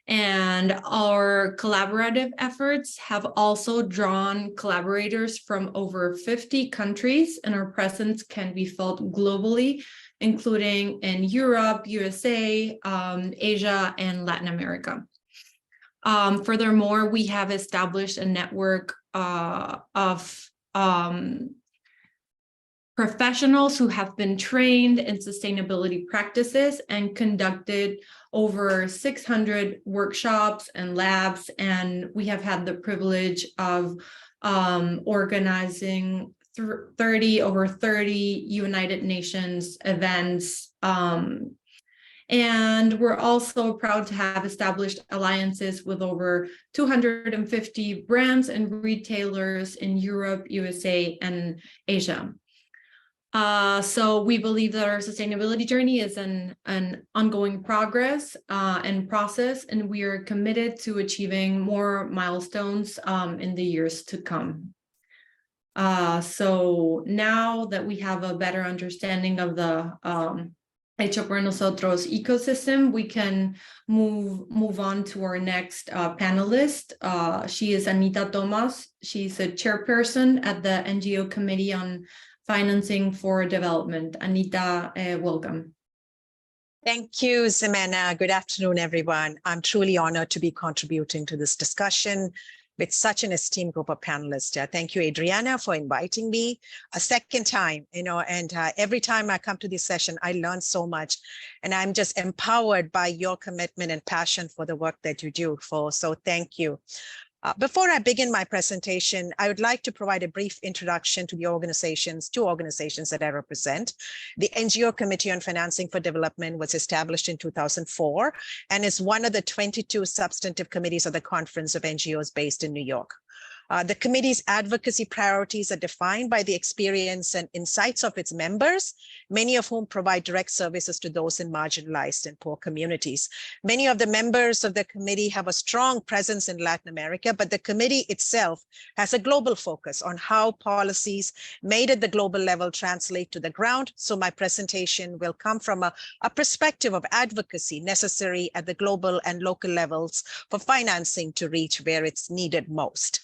And our collaborative efforts have also drawn collaborators from over 50 countries, and our presence can be felt globally, including in Europe, USA, Asia, and Latin America. Furthermore, we have established a network of professionals who have been trained in sustainability practices and conducted over 600 workshops and labs, and we have had the privilege of organizing over 30 United Nations events. And we're also proud to have established alliances with over 250 brands and retailers in Europe, USA, and Asia. So we believe that our sustainability journey is an ongoing progress and process, and we are committed to achieving more milestones in the years to come. So now that we have a better understanding of the Hecho por Nosotros ecosystem, we can move on to our next panelist. She is Anita Thomas. She's a chairperson at the NGO Committee on Financing for Development. Anita, welcome. Thank you, Ximena. Good afternoon, everyone. I'm truly honored to be contributing to this discussion with such an esteemed group of panelists. Thank you, Adriana, for inviting me a second time, and every time I come to this session, I learn so much, and I'm just empowered by your commitment and passion for the work that you do. So thank you. Before I begin my presentation, I would like to provide a brief introduction to the two organizations that I represent. The NGO Committee on Financing for Development was established in 2004 and is one of the 22 substantive committees of the Conference of NGOs based in New York. The committee's advocacy priorities are defined by the experience and insights of its members, many of whom provide direct services to those in marginalized and poor communities. Many of the members of the committee have a strong presence in Latin America, but the committee itself has a global focus on how policies made at the global level translate to the ground. So my presentation will come from a perspective of advocacy necessary at the global and local levels for financing to reach where it's needed most.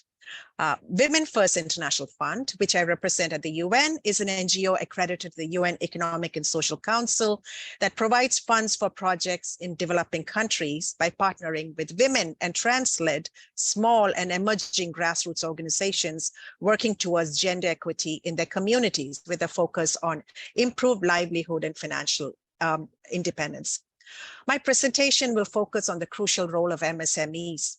Women First International Fund, which I represent at the UN, is an NGO accredited to the UN Economic and Social Council that provides funds for projects in developing countries by partnering with women and trans-led small and emerging grassroots organizations working towards gender equity in their communities with a focus on improved livelihood and financial independence. My presentation will focus on the crucial role of MSMEs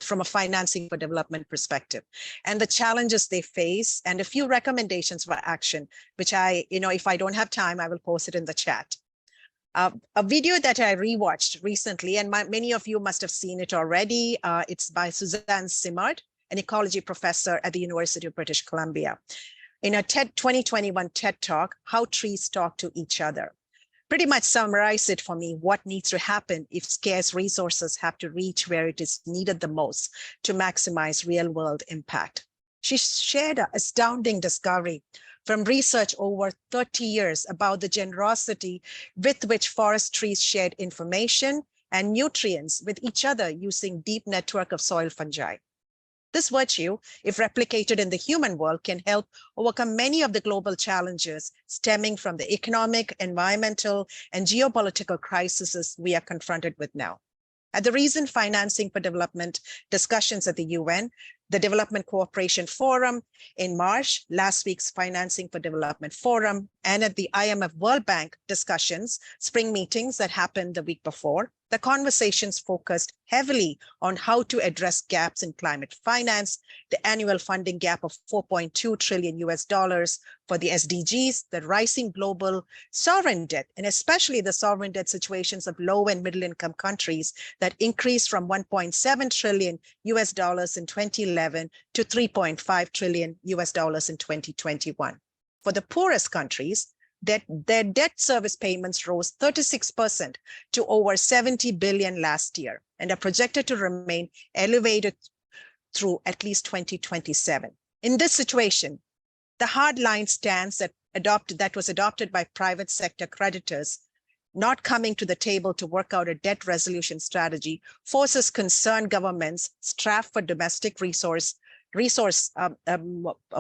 from a financing for development perspective and the challenges they face and a few recommendations for action, which if I don't have time, I will post it in the chat. A video that I rewatched recently, and many of you must have seen it already. It's by Suzanne Simard, an ecology professor at the University of British Columbia. In a 2021 TED Talk, How Trees Talk to Each Other. Pretty much summarize it for me, what needs to happen if scarce resources have to reach where it is needed the most to maximize real world impact. She shared an astounding discovery from research over 30 years about the generosity with which forest trees shared information and nutrients with each other using deep network of soil fungi. This virtue, if replicated in the human world, can help overcome many of the global challenges stemming from the economic, environmental, and geopolitical crises we are confronted with now. At the recent Financing for Development discussions at the UN, the Development Cooperation Forum in March, last week's Financing for Development Forum, and at the IMF World Bank discussions, spring meetings that happened the week before, the conversations focused heavily on how to address gaps in climate finance, the annual funding gap of $4.2 trillion for the SDGs, the rising global sovereign debt, and especially the sovereign debt situations of low and middle income countries that increased from $1.7 trillion in 2011 to $3.5 trillion in 2021. For the poorest countries, their debt service payments rose 36% to over 70 billion last year and are projected to remain elevated through at least 2027. In this situation, the hardline stance that was adopted by private sector creditors not coming to the table to work out a debt resolution strategy forces concerned governments strapped for domestic resource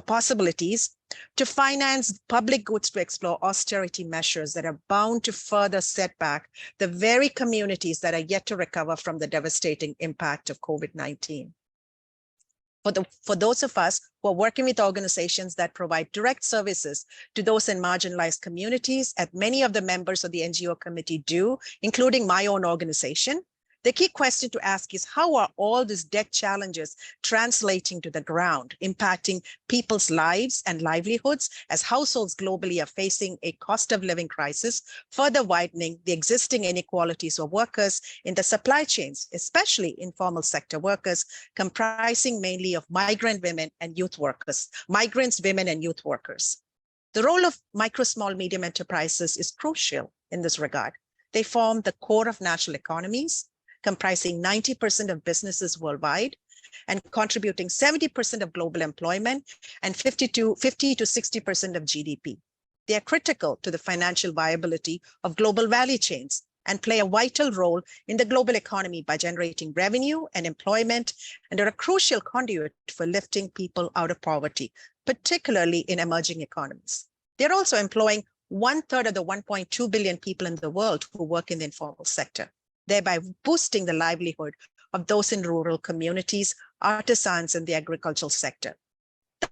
possibilities to finance public goods to explore austerity measures that are bound to further set back the very communities that are yet to recover from the devastating impact of COVID-19. For those of us who are working with organizations that provide direct services to those in marginalized communities, as many of the members of the NGO committee do, including my own organization, the key question to ask is, how are all these debt challenges translating to the ground, impacting people's lives and livelihoods as households globally are facing a cost of living crisis, further widening the existing inequalities of workers in the supply chains, especially informal sector workers, comprising mainly of migrant women and youth workers, migrants, women, and youth workers. The role of micro, small, medium enterprises is crucial in this regard. They form the core of national economies, comprising 90% of businesses worldwide and contributing 70% of global employment and 50 to 60% of GDP. They are critical to the financial viability of global value chains and play a vital role in the global economy by generating revenue and employment, and are a crucial conduit for lifting people out of poverty, particularly in emerging economies. They're also employing 1/3 of the 1.2 billion people in the world who work in the informal sector, thereby boosting the livelihood of those in rural communities, artisans, and the agricultural sector.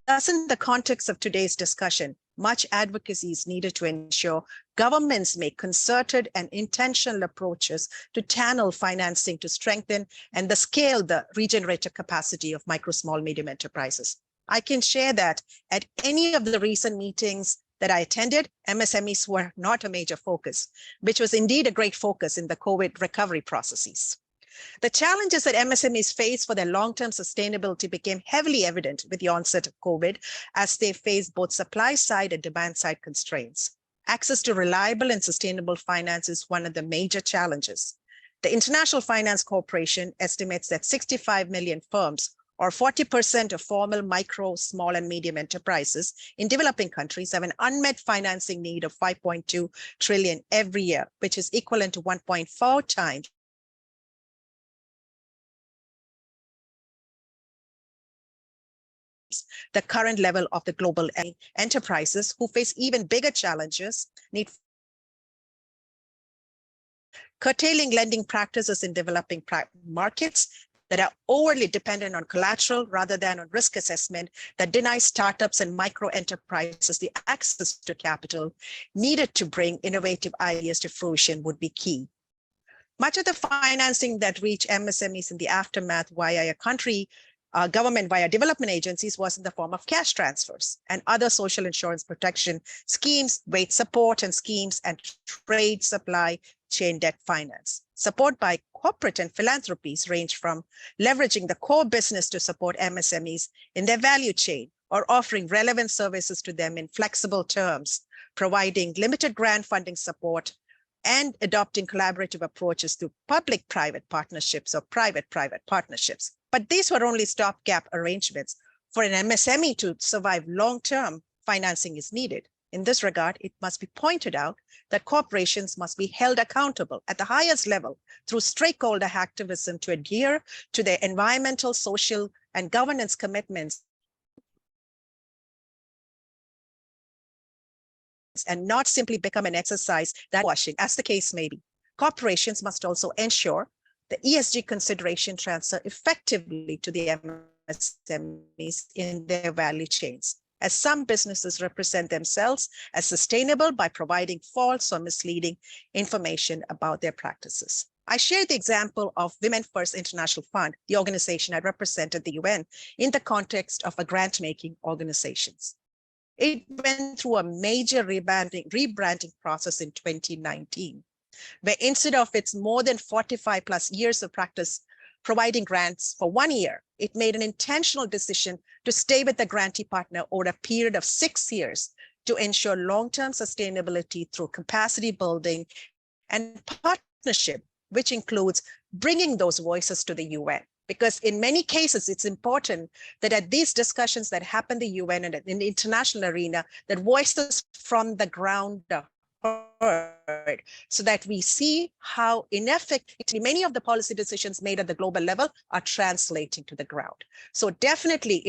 Thus, in the context of today's discussion, much advocacy is needed to ensure governments make concerted and intentional approaches to channel financing to strengthen and scale the regenerative capacity of micro, small, medium enterprises. I can share that at any of the recent meetings that I attended, MSMEs were not a major focus, which was indeed a great focus in the COVID recovery processes. The challenges that MSMEs face for their long-term sustainability became heavily evident with the onset of COVID, as they faced both supply side and demand side constraints. Access to reliable and sustainable finance is one of the major challenges. The International Finance Corporation estimates that 65 million firms, or 40% of formal micro, small, and medium enterprises in developing countries, have an unmet financing need of 5.2 trillion every year, which is equivalent to 1.4 times the current level of the global enterprises, who face even bigger challenges, need curtailing lending practices in developing markets that are overly dependent on collateral rather than on risk assessment, that denies startups and micro enterprises the access to capital needed to bring innovative ideas to fruition would be key. Much of the financing that reached MSMEs in the aftermath via government via development agencies was in the form of cash transfers and other social insurance protection schemes, wage support and schemes, and trade supply chain debt finance. Support by corporate and philanthropies range from leveraging the core business to support MSMEs in their value chain, or offering relevant services to them in flexible terms, providing limited grant funding support, and adopting collaborative approaches to public-private partnerships or private-private partnerships. But these were only stopgap arrangements. For an MSME to survive long-term, financing is needed. In this regard, it must be pointed out that corporations must be held accountable at the highest level through stakeholder activism to adhere to their environmental, social, and governance commitments, and not simply become an exercise that washing, as the case may be. Corporations must also ensure the ESG consideration transfer effectively to the MSMEs in their value chains, as some businesses represent themselves as sustainable by providing false or misleading information about their practices. I shared the example of Women First International Fund, the organization I represent at the UN, in the context of a grant-making organizations. It went through a major rebranding process in 2019, where instead of its more than 45 plus years of practice providing grants for 1 year, it made an intentional decision to stay with the grantee partner over a period of 6 years to ensure long-term sustainability through capacity building and partnership, which includes bringing those voices to the UN. Because in many cases, it's important that at these discussions that happen in the UN and in the international arena, that voices from the ground are heard, so that we see how ineffectively many of the policy decisions made at the global level are translating to the ground. So definitely,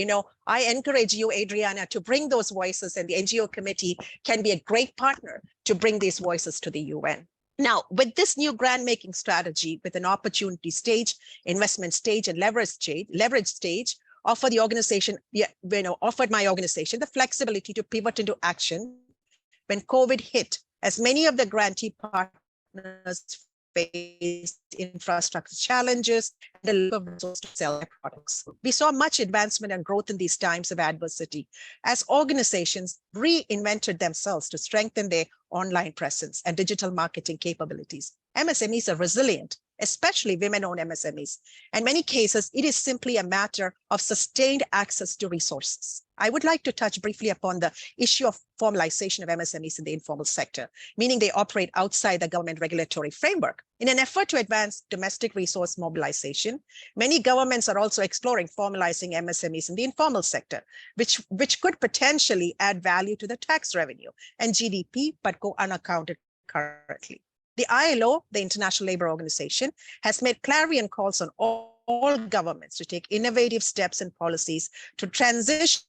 I encourage you, Adriana, to bring those voices, and the NGO committee can be a great partner to bring these voices to the UN. Now, with this new grant-making strategy, with an opportunity stage, investment stage, and leverage stage, offered my organization the flexibility to pivot into action when COVID hit, as many of the grantee partners faced infrastructure challenges and the lack of resources to sell their products. We saw much advancement and growth in these times of adversity as organizations reinvented themselves to strengthen their online presence and digital marketing capabilities. MSMEs are resilient, especially women-owned MSMEs. In many cases, it is simply a matter of sustained access to resources. I would like to touch briefly upon the issue of formalization of MSMEs in the informal sector, meaning they operate outside the government regulatory framework. In an effort to advance domestic resource mobilization, many governments are also exploring formalizing MSMEs in the informal sector, which could potentially add value to the tax revenue and GDP, but go unaccounted currently. The ILO, the International Labour Organization, has made clarion calls on all governments to take innovative steps and policies to transition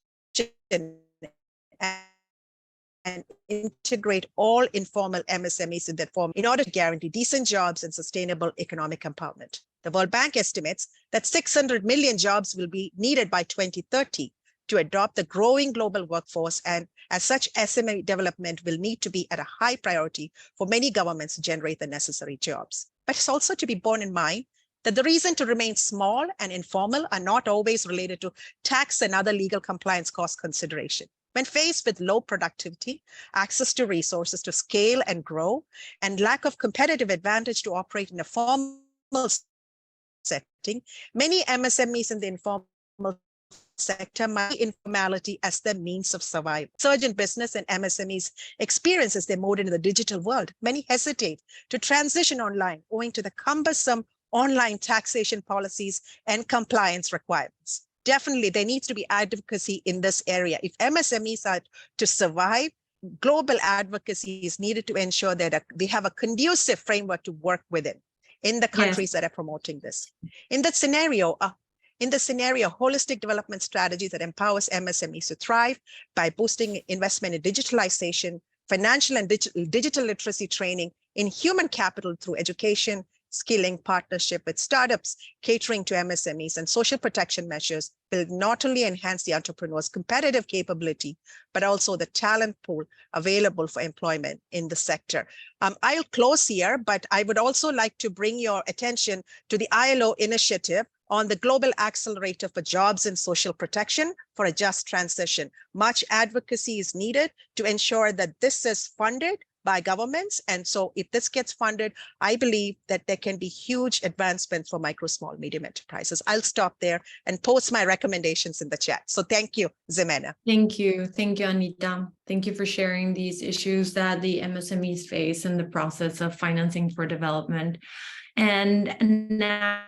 and integrate all informal MSMEs in that form in order to guarantee decent jobs and sustainable economic empowerment. The World Bank estimates that 600 million jobs will be needed by 2030 to adopt the growing global workforce, and as such, SME development will need to be at a high priority for many governments to generate the necessary jobs. But it's also to be borne in mind that the reason to remain small and informal are not always related to tax and other legal compliance cost consideration. When faced with low productivity, access to resources to scale and grow, and lack of competitive advantage to operate in a formal setting, many MSMEs in the informal sector might see informality as their means of survival. Surgeon business and MSMEs experience as they move into the digital world. Many hesitate to transition online owing to the cumbersome online taxation policies and compliance requirements. Definitely, there needs to be advocacy in this area. If MSMEs are to survive, global advocacy is needed to ensure that they have a conducive framework to work within in the countries that are promoting this. In the scenario, holistic development strategy that empowers MSMEs to thrive by boosting investment in digitalization, financial and digital literacy training, in human capital through education, skilling, partnership with startups, catering to MSMEs, and social protection measures will not only enhance the entrepreneur's competitive capability, but also the talent pool available for employment in the sector. I'll close here, but I would also like to bring your attention to the ILO initiative on the Global Accelerator for Jobs and Social Protection for a Just Transition. Much advocacy is needed to ensure that this is funded by governments. And so if this gets funded, I believe that there can be huge advancements for micro, small, medium enterprises. I'll stop there and post my recommendations in the chat. So thank you, Ximena. Thank you. Thank you, Anita. Thank you for sharing these issues that the MSMEs face in the process of financing for development. And now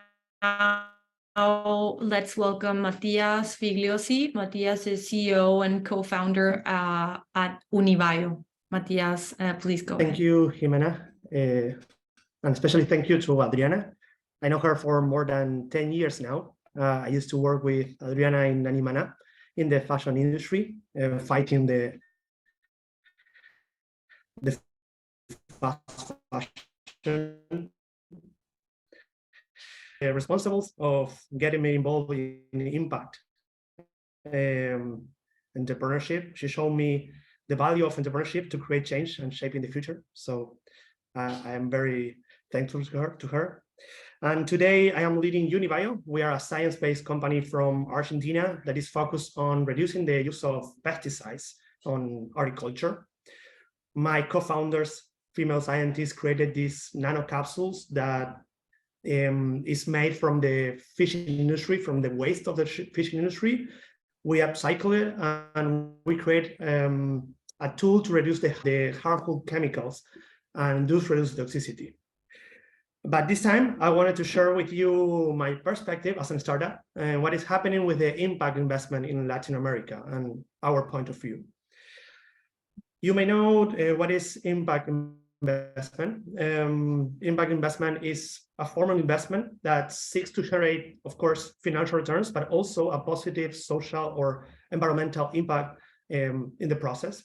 let's welcome Matias Figliosi. Matias is CEO and co-founder at Univayo. Matias, please go ahead. Thank you, Jimena. And especially thank you to Adriana. I know her for more than 10 years now. I used to work with Adriana in Animana in the fashion industry, fighting the fast fashion. Responsible of getting me involved in impact entrepreneurship. She showed me the value of entrepreneurship to create change and shaping the future. So I am very thankful to her. And today I am leading Univayo. We are a science-based company from Argentina that is focused on reducing the use of pesticides on agriculture. My co-founders, female scientists, created these nanocapsules that is made from the fishing industry, from the waste of the fishing industry. We upcycle it and we create a tool to reduce the harmful chemicals and thus reduce toxicity. But this time, I wanted to share with you my perspective as a startup and what is happening with the impact investment in Latin America and our point of view. You may know what is impact investment. Impact investment is a form of investment that seeks to generate, of course, financial returns, but also a positive social or environmental impact in the process.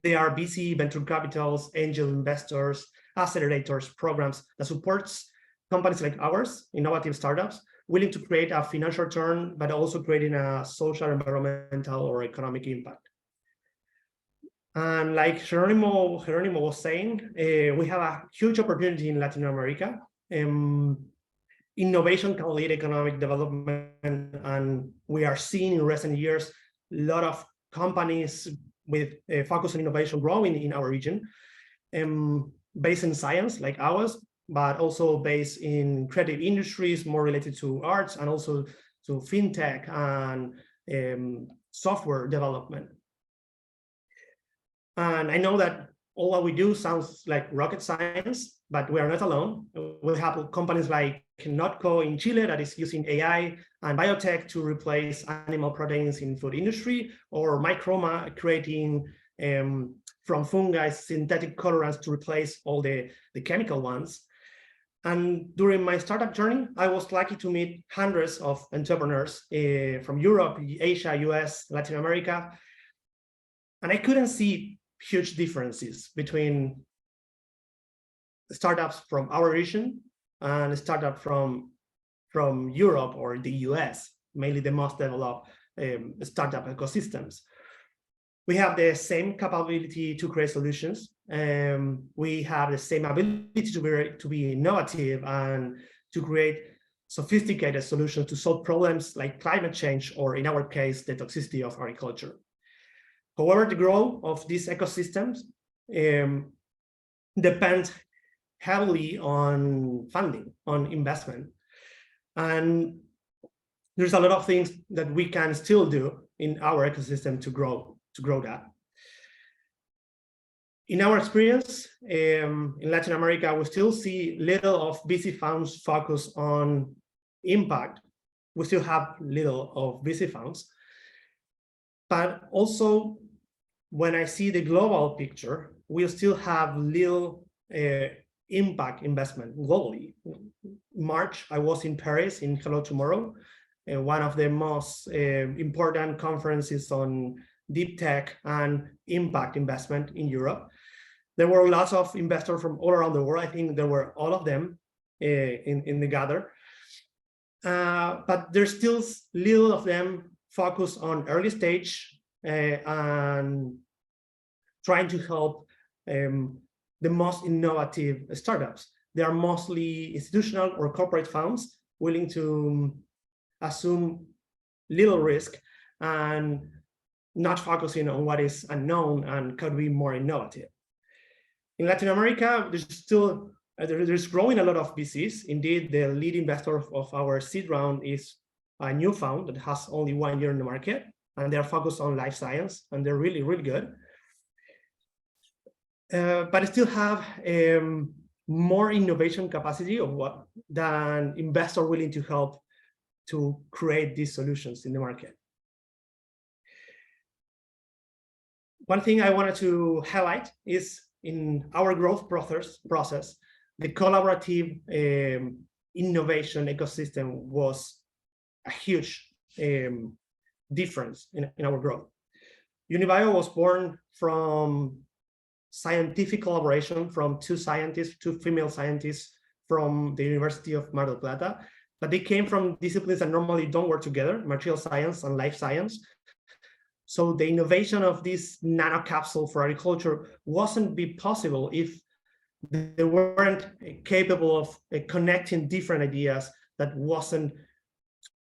They are VC, venture capitals, angel investors, accelerators, programs that supports companies like ours, innovative startups, willing to create a financial return, but also creating a social, environmental, or economic impact. And like Geronimo was saying, we have a huge opportunity in Latin America. Innovation can lead economic development, and we are seeing in recent years a lot of companies with a focus on innovation growing in our region, based in science like ours, but also based in creative industries more related to arts and also to fintech and software development. And I know that all what we do sounds like rocket science, but we are not alone. We have companies like Notco in Chile that is using AI and biotech to replace animal proteins in food industry, or Microma creating from fungi synthetic colorants to replace all the chemical ones. And during my startup journey, I was lucky to meet hundreds of entrepreneurs from Europe, Asia, US, Latin America. And I couldn't see huge differences between startups from our region and startup from Europe or the US, mainly the most developed startup ecosystems. We have the same capability to create solutions. We have the same ability to be innovative and to create sophisticated solutions to solve problems like climate change, or in our case, the toxicity of agriculture. However, the growth of these ecosystems depends heavily on funding, on investment. And there's a lot of things that we can still do in our ecosystem to grow that. In our experience, in Latin America, we still see little of VC funds focus on impact. We still have little of VC funds. But also, when I see the global picture, we still have little impact investment globally. In March, I was in Paris in Hello Tomorrow, one of the most important conferences on deep tech and impact investment in Europe. There were lots of investors from all around the world. I think there were all of them in the gather. But there's still little of them focused on early stage and trying to help the most innovative startups. They are mostly institutional or corporate funds willing to assume little risk and not focusing on what is unknown and could be more innovative. In Latin America, there's growing a lot of VCs. Indeed, the lead investor of our seed round is a new fund that has only 1 year in the market, and they're focused on life science, and they're really, really good. But I still have more innovation capacity than investors willing to help to create these solutions in the market. One thing I wanted to highlight is in our growth process, the collaborative innovation ecosystem was a huge difference in our growth. Unibio was born from scientific collaboration from two female scientists from the University of Mar del Plata, but they came from disciplines that normally don't work together, material science and life science. So the innovation of this nanocapsule for agriculture wasn't be possible if they weren't capable of connecting different ideas that wasn't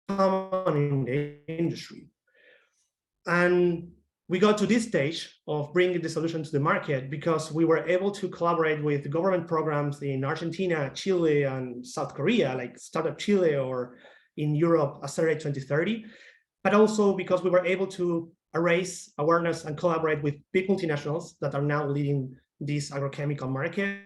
common in the industry. And we got to this stage of bringing the solution to the market because we were able to collaborate with government programs in Argentina, Chile, and South Korea, like Startup Chile, or in Europe, Accelerate 2030, but also because we were able to raise awareness and collaborate with big multinationals that are now leading this agrochemical market,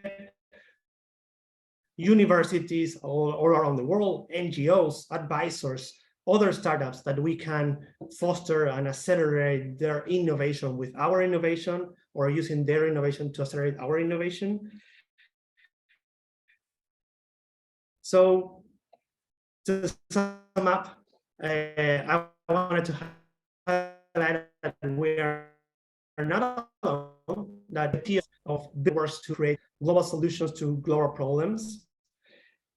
universities all around the world, NGOs, advisors, other startups that we can foster and accelerate their innovation with our innovation, or using their innovation to accelerate our innovation. So to sum up, I wanted to highlight that we are not alone, that the idea of works to create global solutions to global problems.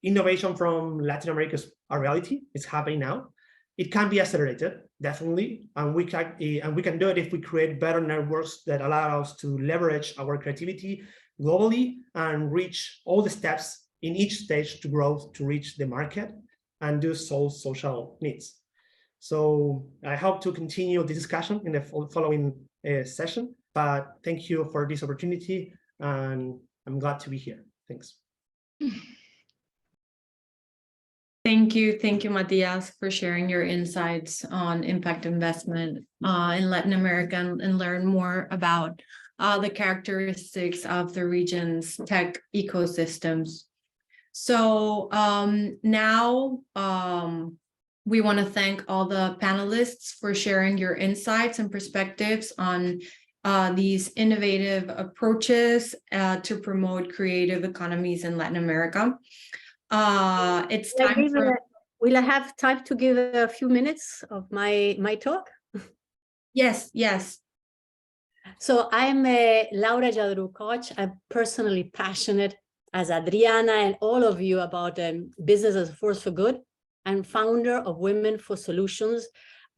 Innovation from Latin America is a reality. It's happening now. It can be accelerated, definitely, and we can do it if we create better networks that allow us to leverage our creativity globally and reach all the steps in each stage to growth to reach the market and do solve social needs. So I hope to continue the discussion in the following session, but thank you for this opportunity, and I'm glad to be here. Thanks. Thank you, Matias, for sharing your insights on impact investment in Latin America and learn more about the characteristics of the region's tech ecosystems. So now we want to thank all the panelists for sharing your insights and perspectives on these innovative approaches to promote creative economies in Latin America. It's time for... Will I have time to give a few minutes of my talk? Yes, yes. So I'm Laura Jadru-Koch. I'm personally passionate, as Adriana and all of you, about business as a force for good. I'm founder of Women for Solutions,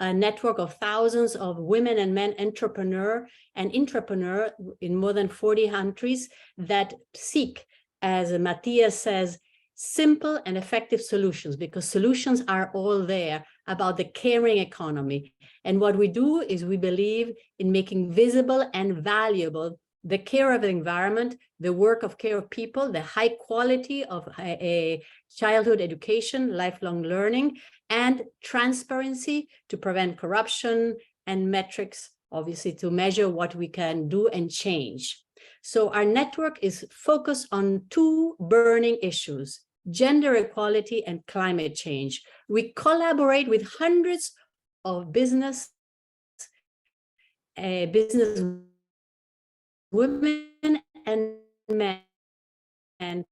a network of thousands of women and men entrepreneur and intrapreneur in more than 40 countries that seek, as Matthias says, simple and effective solutions, because solutions are all there about the caring economy. And what we do is we believe in making visible and valuable the care of the environment, the work of care of people, the high quality of a childhood education, lifelong learning, and transparency to prevent corruption, and metrics, obviously, to measure what we can do and change. So our network is focused on two burning issues: gender equality and climate change. We collaborate with hundreds of business women and men,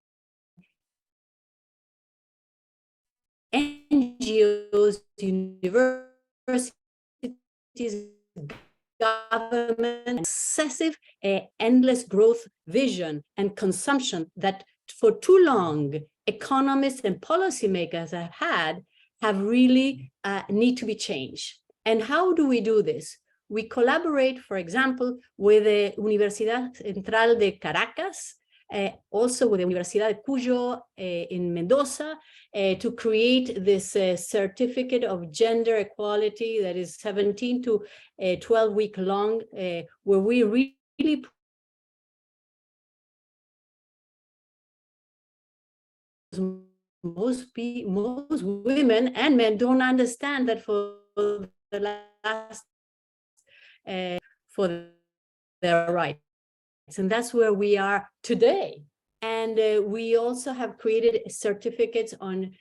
NGOs, universities, government, excessive, endless growth vision and consumption that for too long economists and policymakers have really need to be changed. And how do we do this? We collaborate, for example, with the Universidad Central de Caracas, also with the Universidad de Cuyo in Mendoza, to create this certificate of gender equality that is 17 to 12-week long, where we really most women and men don't understand that for the last for their rights, and that's where we are today. And we also have created certificates on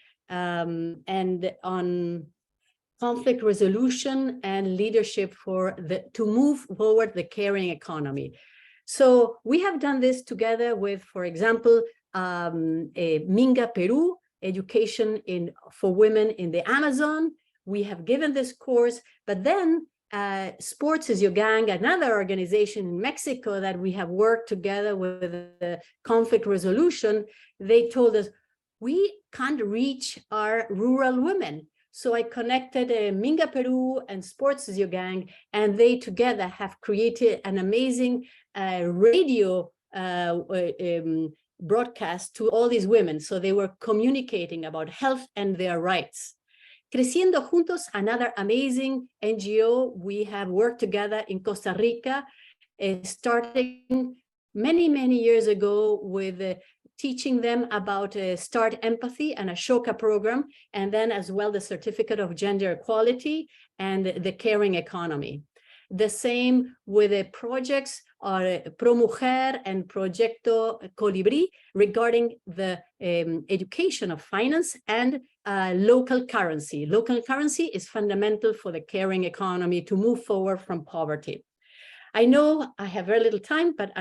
conflict resolution and leadership to move forward the caring economy. So we have done this together with, for example, Minga Peru, education for women in the Amazon. We have given this course, but then Sports is Your Gang, another organization in Mexico that we have worked together with the conflict resolution, they told us, we can't reach our rural women. So I connected Minga Peru and Sports is Your Gang, and they together have created an amazing radio broadcast to all these women. So they were communicating about health and their rights. Creciendo Juntos, another amazing NGO, we have worked together in Costa Rica, starting many years ago with teaching them about Start Empathy and Ashoka program, and then as well the Certificate of Gender Equality and the Caring Economy. The same with the projects Pro Mujer and Proyecto Colibrí regarding the education of finance and local currency. Local currency is fundamental for the caring economy to move forward from poverty. I know I have very little time, but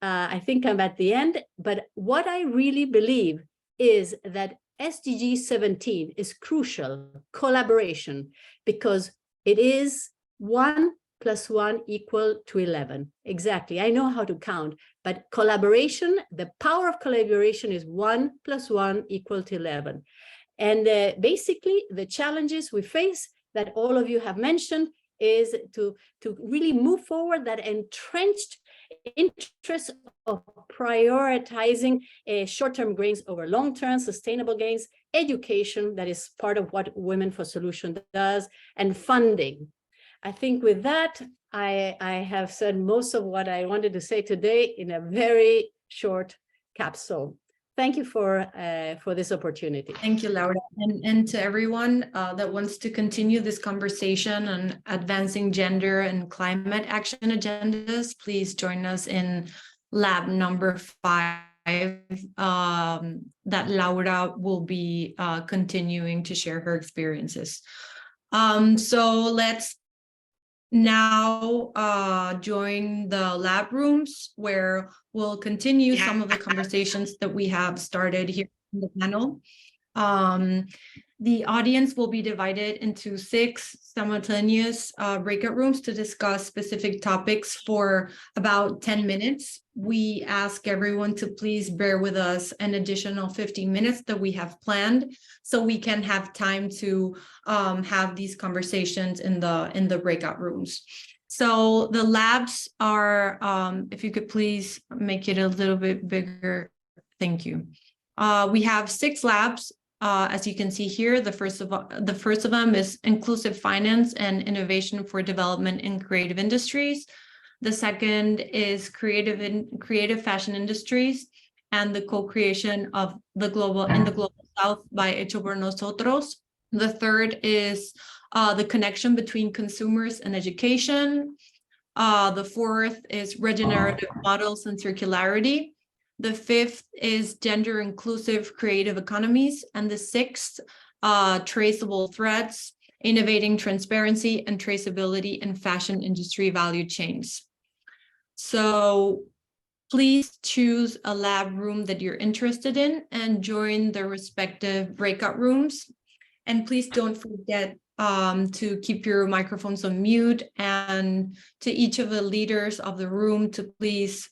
I think I'm at the end. But what I really believe is that SDG 17 is crucial, collaboration, because it is 1 + 1 = 11. Exactly. I know how to count, but collaboration, the power of collaboration is 1 + 1 = 11. And basically, the challenges we face that all of you have mentioned is to really move forward that entrenched interest of prioritizing short-term gains over long-term sustainable gains, education, that is part of what Women for Solution does, and funding. I think with that, I have said most of what I wanted to say today in a very short capsule. Thank you for this opportunity. Thank you, Laura. And to everyone that wants to continue this conversation on advancing gender and climate action agendas, please join us in lab number 5 that Laura will be continuing to share her experiences. So let's now join the lab rooms where we'll continue some of the conversations that we have started here in the panel. The audience will be divided into 6 simultaneous breakout rooms to discuss specific topics for about 10 minutes. We ask everyone to please bear with us an additional 15 minutes that we have planned so we can have time to have these conversations in the breakout rooms. So the labs are, if you could please make it a little bit bigger. Thank you. We have 6 labs. As you can see here, the first of them is inclusive finance and innovation for development in creative industries. The second is creative fashion industries and the co-creation of the global South by Hecho por Nosotros. The third is the connection between consumers and education. The fourth is regenerative models and circularity. The fifth is gender inclusive creative economies. And the sixth, traceable threads, innovating transparency and traceability in fashion industry value chains. So please choose a lab room that you're interested in and join the respective breakout rooms. And please don't forget to keep your microphones on mute, and to each of the leaders of the room to please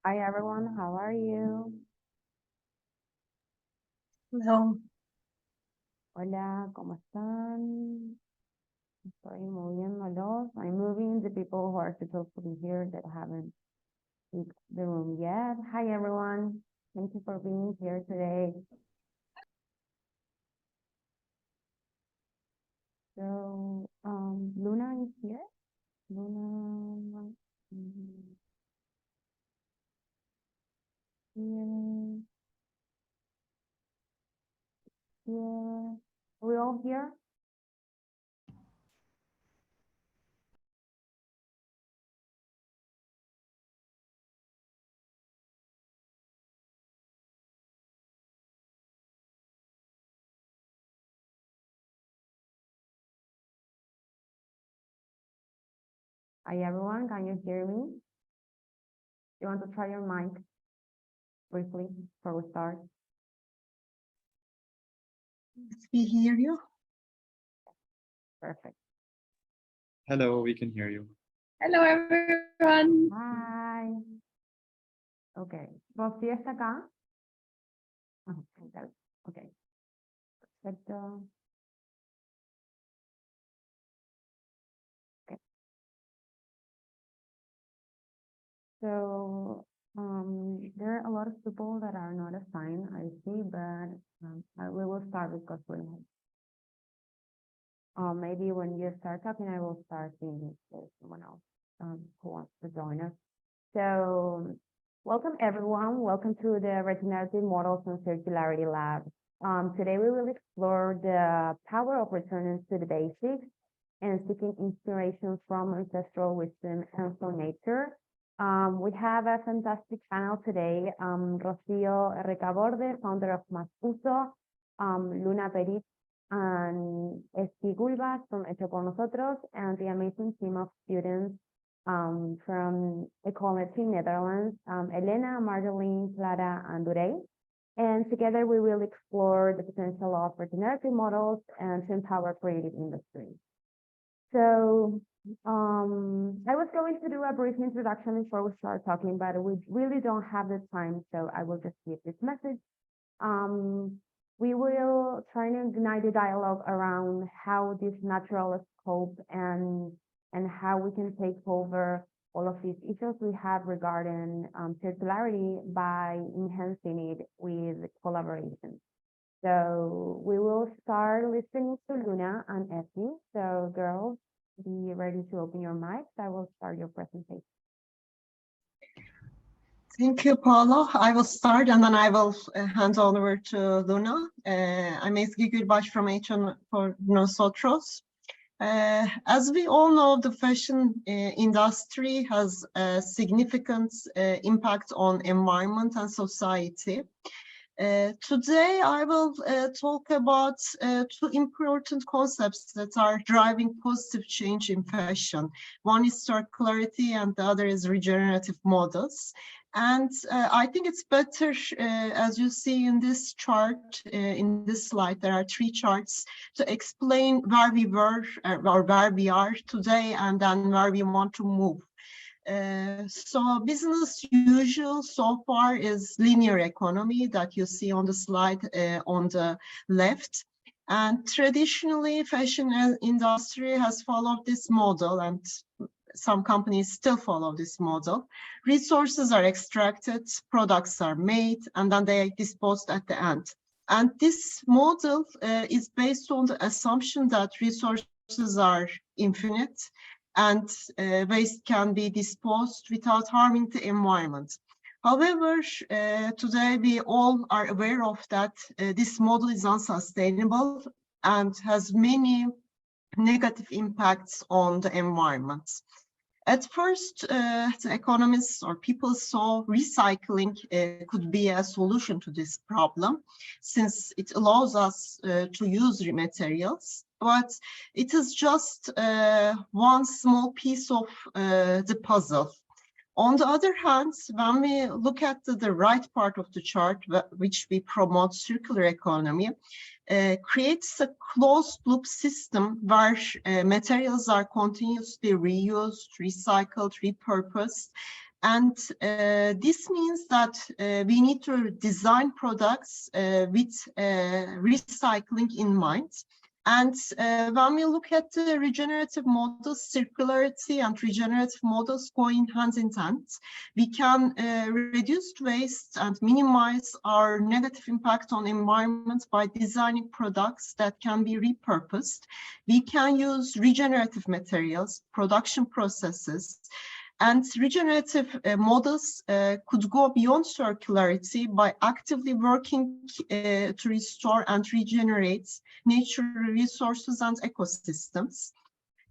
Hi everyone, how are you? Hello. Hola, ¿cómo están? Estoy moviéndolos. I'm moving the people who are supposed to be here that haven't reached the room yet. Hi everyone, thank you for being here today. So, Luna is here. Luna, here. Here. Are we all here? Hi everyone, can you hear me? You want to try your mic briefly before we start? We hear you. Perfect. Hello, we can hear you. Hello, everyone. Hi. Okay. Rosy está acá. Okay. Perfecto. Okay. So there are a lot of people that are not assigned, I see, but we will start with Cosplay. Maybe when you start talking, I will start seeing if there's someone else who wants to join us. So welcome everyone. Welcome to the Regenerative Models and Circularity Lab. Today we will explore the power of returning to the basics and seeking inspiration from ancestral wisdom and from nature. We have a fantastic panel today. Rocío Recaborde, founder of Maspuso, Luna Perit, and Esti Gulbas from Hecho por Nosotros, and the amazing team of students from Ecology Netherlands, Elena, Marjolein, Clara, and Durey. And together we will explore the potential of regenerative models and to empower creative industry. So I was going to do a brief introduction before we start talking, but we really don't have the time, so I will just give this message. We will try to ignite a dialogue around how this natural scope and how we can take over all of these issues we have regarding circularity by enhancing it with collaboration. So we will start listening to Luna and Effie. So girls, be ready to open your mics. I will start your presentation. Thank you, Paula. I will start and then I will hand over to Luna. I'm Ezgi Gülbaş from Nosotros. As we all know, the fashion industry has a significant impact on environment and society. Today, I will talk about two important concepts that are driving positive change in fashion. One is circularity and the other is regenerative models. And I think it's better, as you see in this chart, in this slide, there are three charts to explain where we were or where we are today and then where we want to move. So business usual so far is linear economy that you see on the slide on the left. And traditionally, fashion industry has followed this model, and some companies still follow this model. Resources are extracted, products are made, and then they are disposed at the end. And this model is based on the assumption that resources are infinite and waste can be disposed without harming the environment. However, today we all are aware of that this model is unsustainable and has many negative impacts on the environment. At first, the economists or people saw recycling could be a solution to this problem, since it allows us to use materials, but it is just one small piece of the puzzle. On the other hand, when we look at the right part of the chart, which we promote circular economy, creates a closed loop system where materials are continuously reused, recycled, repurposed. And this means that we need to design products with recycling in mind. And when we look at the regenerative models, circularity and regenerative models going hand in hand, we can reduce waste and minimize our negative impact on environment by designing products that can be repurposed. We can use regenerative materials, production processes, and regenerative models could go beyond circularity by actively working to restore and regenerate natural resources and ecosystems.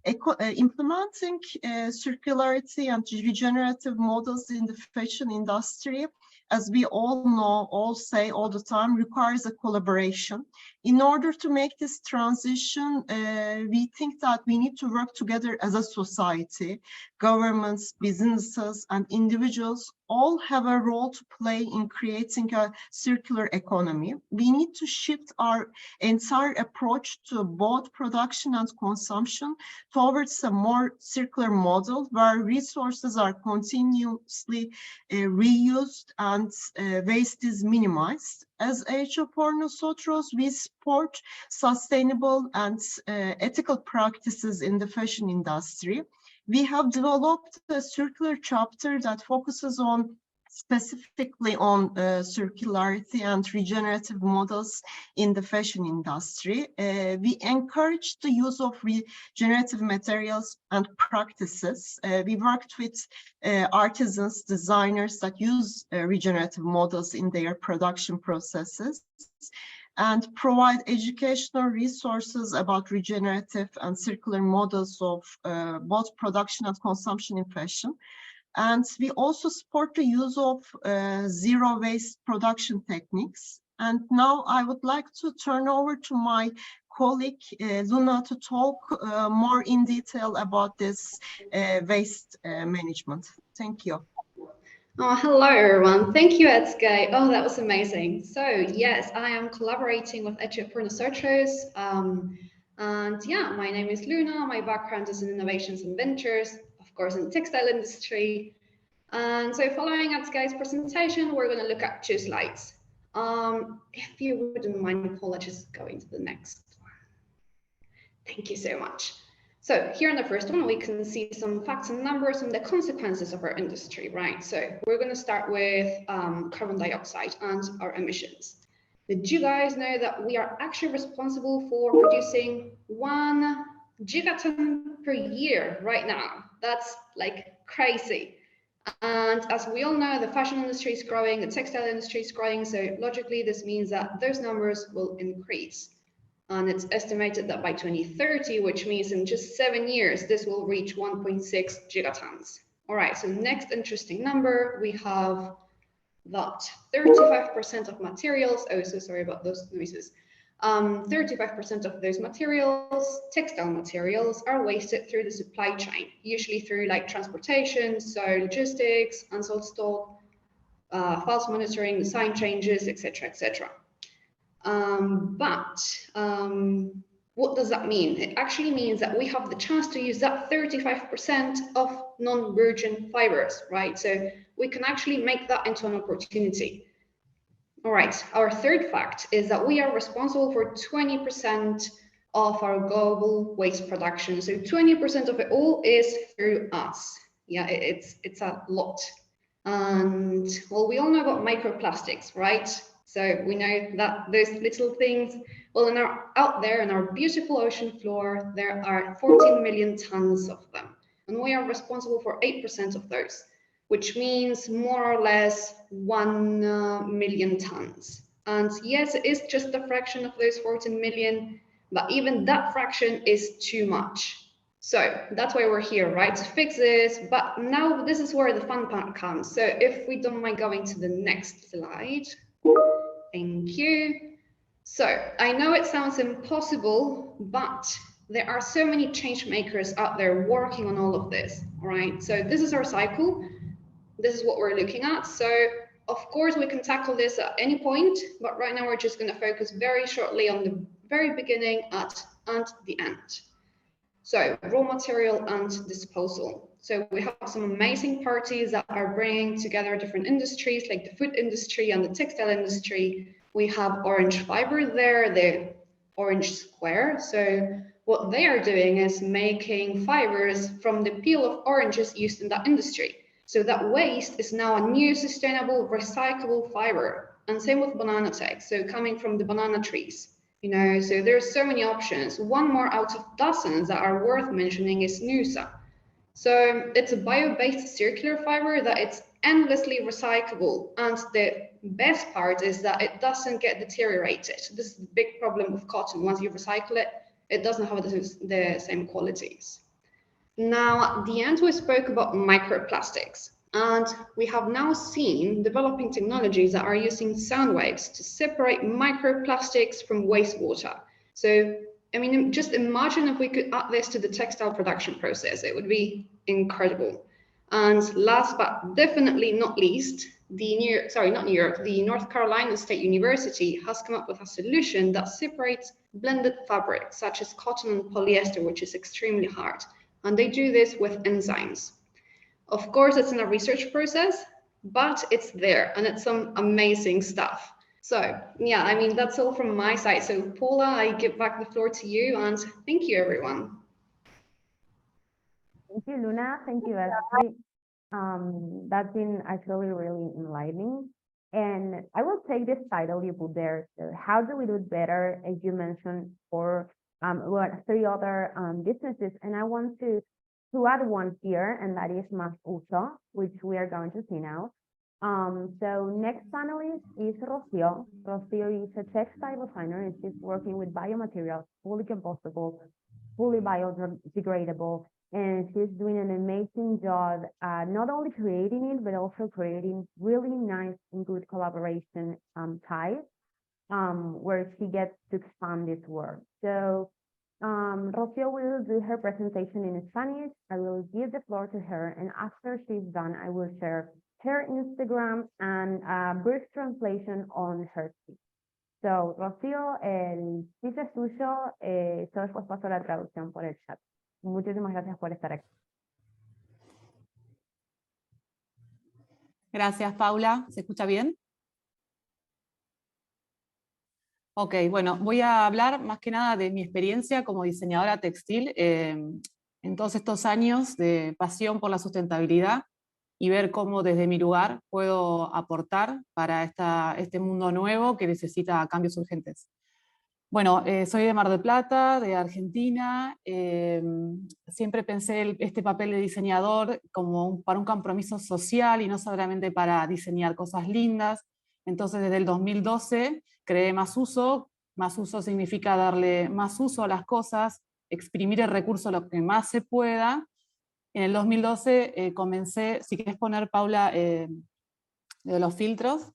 Implementing circularity and regenerative models in the fashion industry, as we all know, all say all the time, requires a collaboration. In order to make this transition, we think that we need to work together as a society. Governments, businesses, and individuals all have a role to play in creating a circular economy. We need to shift our entire approach to both production and consumption towards a more circular model where resources are continuously reused and waste is minimized. As HO Nosotros, we support sustainable and ethical practices in the fashion industry. We have developed a circular chapter that focuses specifically on circularity and regenerative models in the fashion industry. We encourage the use of regenerative materials and practices. We worked with artisans, designers that use regenerative models in their production processes, and provide educational resources about regenerative and circular models of both production and consumption in fashion. And we also support the use of zero waste production techniques. And now I would like to turn over to my colleague Luna to talk more in detail about this waste management. Thank you. Oh, hello everyone. Thank you, Etsuke. Oh, that was amazing. So yes, I am collaborating with Ethiopia Nosotros. And yeah, my name is Luna. My background is in innovations and ventures, of course, in the textile industry. And so following Etsuke's presentation, we're going to look at 2 slides. If you wouldn't mind, Paula, just go into the next one. Thank you so much. So here in the first one, we can see some facts and numbers and the consequences of our industry, right? So we're going to start with carbon dioxide and our emissions. Did you guys know that we are actually responsible for producing 1 gigaton per year right now? That's like crazy. And as we all know, the fashion industry is growing, the textile industry is growing. So logically, this means that those numbers will increase. And it's estimated that by 2030, which means in just 7 years, this will reach 1.6 gigatons. All right, so next interesting number, we have that 35% of materials, oh, so sorry about those noises. 35% of those materials, textile materials, are wasted through the supply chain, usually through like transportation, so logistics, unsold stock, false monitoring, design changes, etc., etc. What does that mean? It actually means that we have the chance to use that 35% of non-virgin fibers, right? So we can actually make that into an opportunity. All right, our third fact is that we are responsible for 20% of our global waste production. So 20% of it all is through us. Yeah, it's a lot. And well, we all know about microplastics, right? So we know that those little things, well, out there in our beautiful ocean floor, there are 14 million tons of them. And we are responsible for 8% of those, which means more or less 1 million tons. And yes, it is just a fraction of those 14 million, but even that fraction is too much. So that's why we're here, right? To fix this. But now this is where the fun part comes. So if we don't mind going to the next slide. Thank you. So I know it sounds impossible, but there are so many change makers out there working on all of this, right? So this is our cycle. This is what we're looking at. So of course we can tackle this at any point, but right now we're just going to focus very shortly on the very beginning and the end. So raw material and disposal. So we have some amazing parties that are bringing together different industries like the food industry and the textile industry. We have Orange Fiber there, the Orange Square. So what they are doing is making fibers from the peel of oranges used in that industry. So that waste is now a new sustainable recyclable fiber. And same with banana tech, so coming from the banana trees. You know, so there's so many options. One more out of dozens that are worth mentioning is Noosa. So it's a bio-based circular fiber that it's endlessly recyclable. And the best part is that it doesn't get deteriorated. This is the big problem with cotton. Once you recycle it, it doesn't have the same qualities. Now, at the end, we spoke about microplastics. And we have now seen developing technologies that are using sound waves to separate microplastics from wastewater. So, I mean, just imagine if we could add this to the textile production process, it would be incredible. And last but definitely not least, the North Carolina State University has come up with a solution that separates blended fabrics such as cotton and polyester, which is extremely hard. And they do this with enzymes. Of course, it's in a research process, but it's there and it's some amazing stuff. So yeah, I mean, that's all from my side. So Paula, I give back the floor to you and thank you, everyone. Thank you, Luna. Thank you, Ashley. That's been actually really enlightening. And I will take this title you put there. So how do we do it better, as you mentioned, for 3 other businesses? And I want to add one here, and that is Más Uso, which we are going to see now. So next panelist is Rocio. Rocio is a textile designer, and she's working with biomaterials, fully compostable, fully biodegradable, and she's doing an amazing job, not only creating it, but also creating really nice and good collaboration ties where she gets to expand this work. So Rocío will do her presentation in Spanish. I will give the floor to her, and after she's done, I will share her Instagram and a brief translation on her speech. So, Rocío, el speech es tuyo. Yo después paso la traducción por el chat. Muchísimas gracias por estar aquí. Gracias, Paula. ¿Se escucha bien? Ok, bueno, voy a hablar más que nada de mi experiencia como diseñadora textil en todos estos años de pasión por la sustentabilidad y ver cómo desde mi lugar puedo aportar para este mundo nuevo que necesita cambios urgentes. Bueno, soy de Mar del Plata, de Argentina. Siempre pensé este papel de diseñador como para un compromiso social y no solamente para diseñar cosas lindas. Entonces, desde el 2012 creé Más Uso. Más Uso significa darle más uso a las cosas, exprimir el recurso lo que más se pueda. En el 2012 comencé, si querés poner, Paula, de los filtros.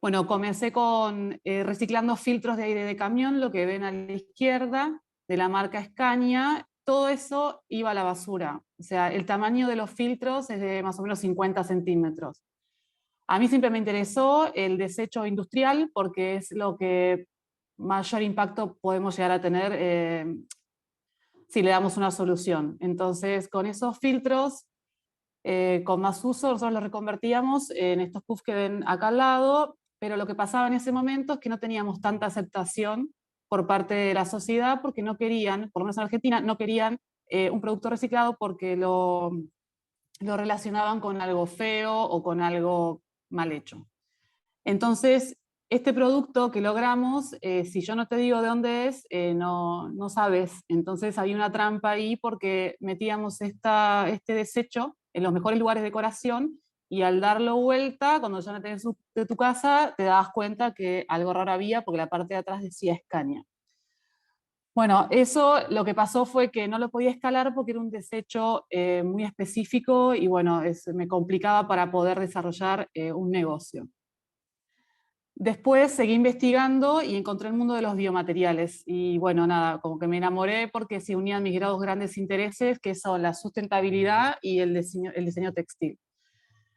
Bueno, comencé con reciclando filtros de aire de camión, lo que ven a la izquierda, de la marca Scania. Todo eso iba a la basura. O sea, el tamaño de los filtros es de más o menos 50 centímetros. A mí siempre me interesó el desecho industrial porque es lo que mayor impacto podemos llegar a tener si le damos una solución. Entonces, con esos filtros, con Más Uso, nosotros los reconvertíamos en estos puffs que ven acá al lado, pero lo que pasaba en ese momento es que no teníamos tanta aceptación por parte de la sociedad porque no querían, por lo menos en Argentina, no querían un producto reciclado porque lo relacionaban con algo feo o con algo mal hecho. Entonces, este producto que logramos, si yo no te digo de dónde es, no sabes. Entonces había una trampa ahí porque metíamos este desecho en los mejores lugares de decoración y al darlo vuelta, cuando ya no tenés de tu casa, te dabas cuenta que algo raro había porque la parte de atrás decía Scania. Bueno, eso lo que pasó fue que no lo podía escalar porque era un desecho muy específico y bueno, me complicaba para poder desarrollar un negocio. Después seguí investigando y encontré el mundo de los biomateriales. Y bueno, nada, como que me enamoré porque se unían mis dos grandes intereses, que son la sustentabilidad y el diseño textil.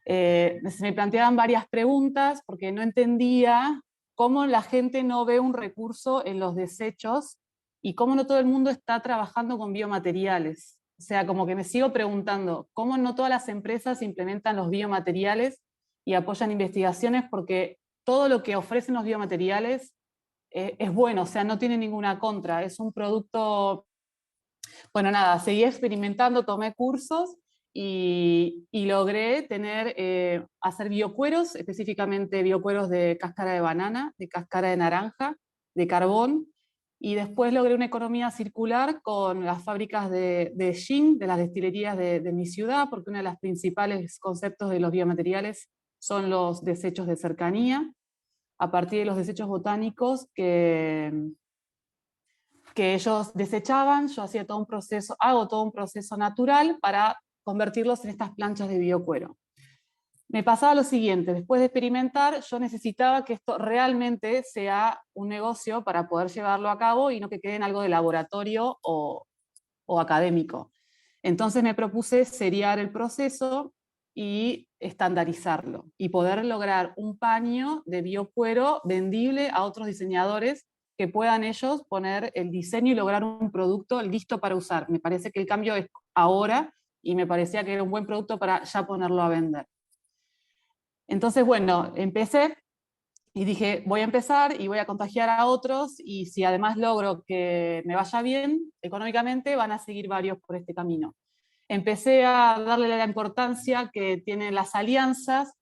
Se me planteaban varias preguntas porque no entendía cómo la gente no ve un recurso en los desechos y cómo no todo el mundo está trabajando con biomateriales. O sea, como que me sigo preguntando, ¿cómo no todas las empresas implementan los biomateriales y apoyan investigaciones? Porque todo lo que ofrecen los biomateriales es bueno, o sea, no tiene ninguna contra, es un producto... Bueno, nada, seguí experimentando, tomé cursos y logré hacer biocueros, específicamente biocueros de cáscara de banana, de cáscara de naranja, de carbón, y después logré una economía circular con las fábricas de gin, de las destilerías de mi ciudad, porque uno de los principales conceptos de los biomateriales son los desechos de cercanía, a partir de los desechos botánicos que ellos desechaban, yo hacía todo un proceso, hago todo un proceso natural para convertirlos en estas planchas de biocuero. Me pasaba lo siguiente, después de experimentar, yo necesitaba que esto realmente sea un negocio para poder llevarlo a cabo y no que quede en algo de laboratorio o académico. Entonces me propuse seriar el proceso y estandarizarlo y poder lograr un paño de biocuero vendible a otros diseñadores que puedan ellos poner el diseño y lograr un producto listo para usar. Me parece que el cambio es ahora y me parecía que era un buen producto para ya ponerlo a vender. Entonces, bueno, empecé y dije, voy a empezar y voy a contagiar a otros y si además logro que me vaya bien económicamente, van a seguir varios por este camino. Empecé a darle la importancia que tienen las alianzas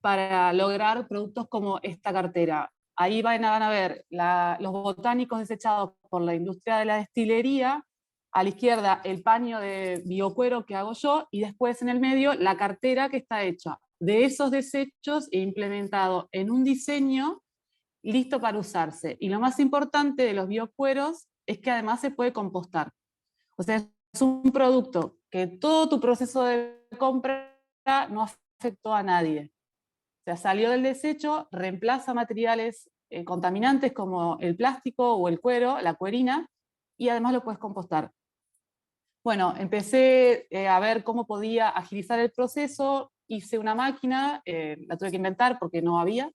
para lograr productos como esta cartera. Ahí van a ver los botánicos desechados por la industria de la destilería, a la izquierda el paño de biocuero que hago yo y después en el medio la cartera que está hecha de esos desechos e implementado en un diseño listo para usarse. Y lo más importante de los biocueros es que además se puede compostar. O sea, es un producto que todo tu proceso de compra no afectó a nadie. sea, salió del desecho, reemplaza materiales contaminantes como el plástico o el cuero, la cuerina, y además lo puedes compostar. Bueno, empecé a ver cómo podía agilizar el proceso, hice una máquina, la tuve que inventar porque no había,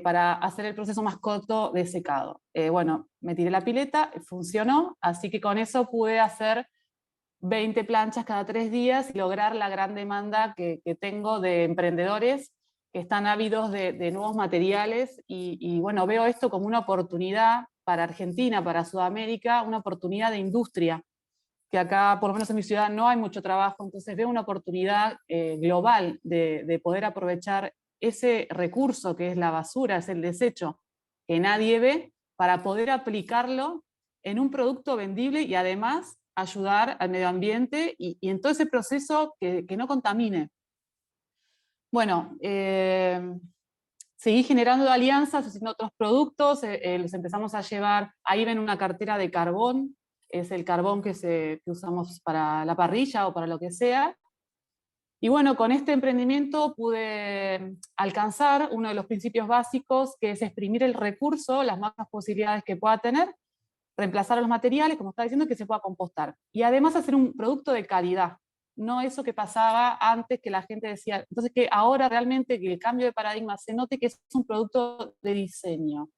para hacer el proceso más corto de secado. Bueno, me tiré la pileta, funcionó, así que con eso pude hacer 20 planchas cada 3 días y lograr la gran demanda que tengo de emprendedores que están ávidos de nuevos materiales y bueno, veo esto como una oportunidad para Argentina, para Sudamérica, una oportunidad de industria, que acá, por lo menos en mi ciudad, no hay mucho trabajo, entonces veo una oportunidad global de poder aprovechar ese recurso que es la basura, es el desecho, que nadie ve, para poder aplicarlo en un producto vendible y además ayudar al medio ambiente y en todo ese proceso que no contamine. Bueno, seguí generando alianzas, haciendo otros productos, los empezamos a llevar, ahí ven una cartera de carbón, es el carbón que usamos para la parrilla o para lo que sea. Y bueno, con este emprendimiento pude alcanzar uno de los principios básicos, que es exprimir el recurso, las máximas posibilidades que pueda tener, reemplazar los materiales, como estaba diciendo, que se pueda compostar. Y además hacer un producto de calidad, no eso que pasaba antes, que la gente decía, entonces que ahora realmente que el cambio de paradigma se note que es un producto de diseño.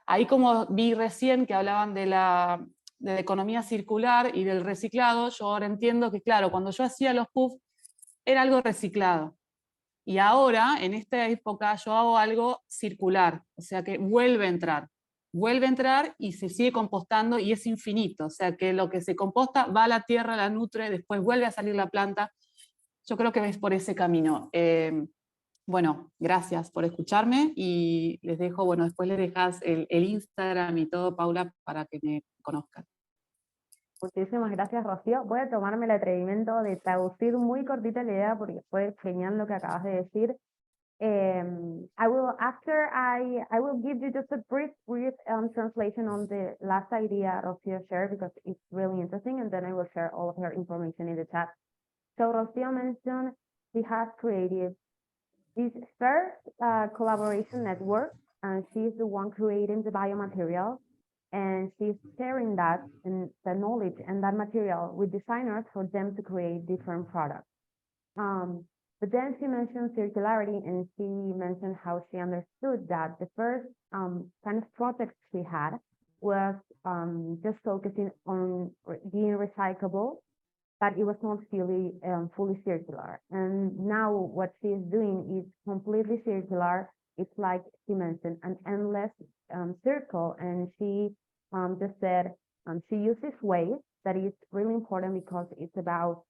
Ahí como vi recién que hablaban de la economía circular y del reciclado, yo ahora entiendo que claro, cuando yo hacía los puffs era algo reciclado. Y ahora, en esta época, yo hago algo circular, o sea que vuelve a entrar y se sigue compostando y es infinito, o sea que lo que se composta va a la tierra, la nutre, después vuelve a salir la planta. Yo creo que ves por ese camino. Bueno, gracias por escucharme y les dejo, bueno, después les dejas el Instagram y todo, Paula, para que me conozcan. Muchísimas gracias, Rocío. Voy a tomarme el atrevimiento de traducir muy cortita la idea porque fue genial lo que acabas de decir. I will give you just a brief translation on the last idea Rocío shared because it's really interesting, and then I will share all of her information in the chat. So Rocío mentioned she has created this first collaboration network, and she's the one creating the biomaterial, and she's sharing that and the knowledge and that material with designers for them to create different products. But then she mentioned circularity, and she mentioned how she understood that the first kind of project she had was just focusing on being recyclable, but it was not fully circular. And now what she is doing is completely circular. It's like she mentioned, an endless circle, and she just said she uses waste that is really important because it's about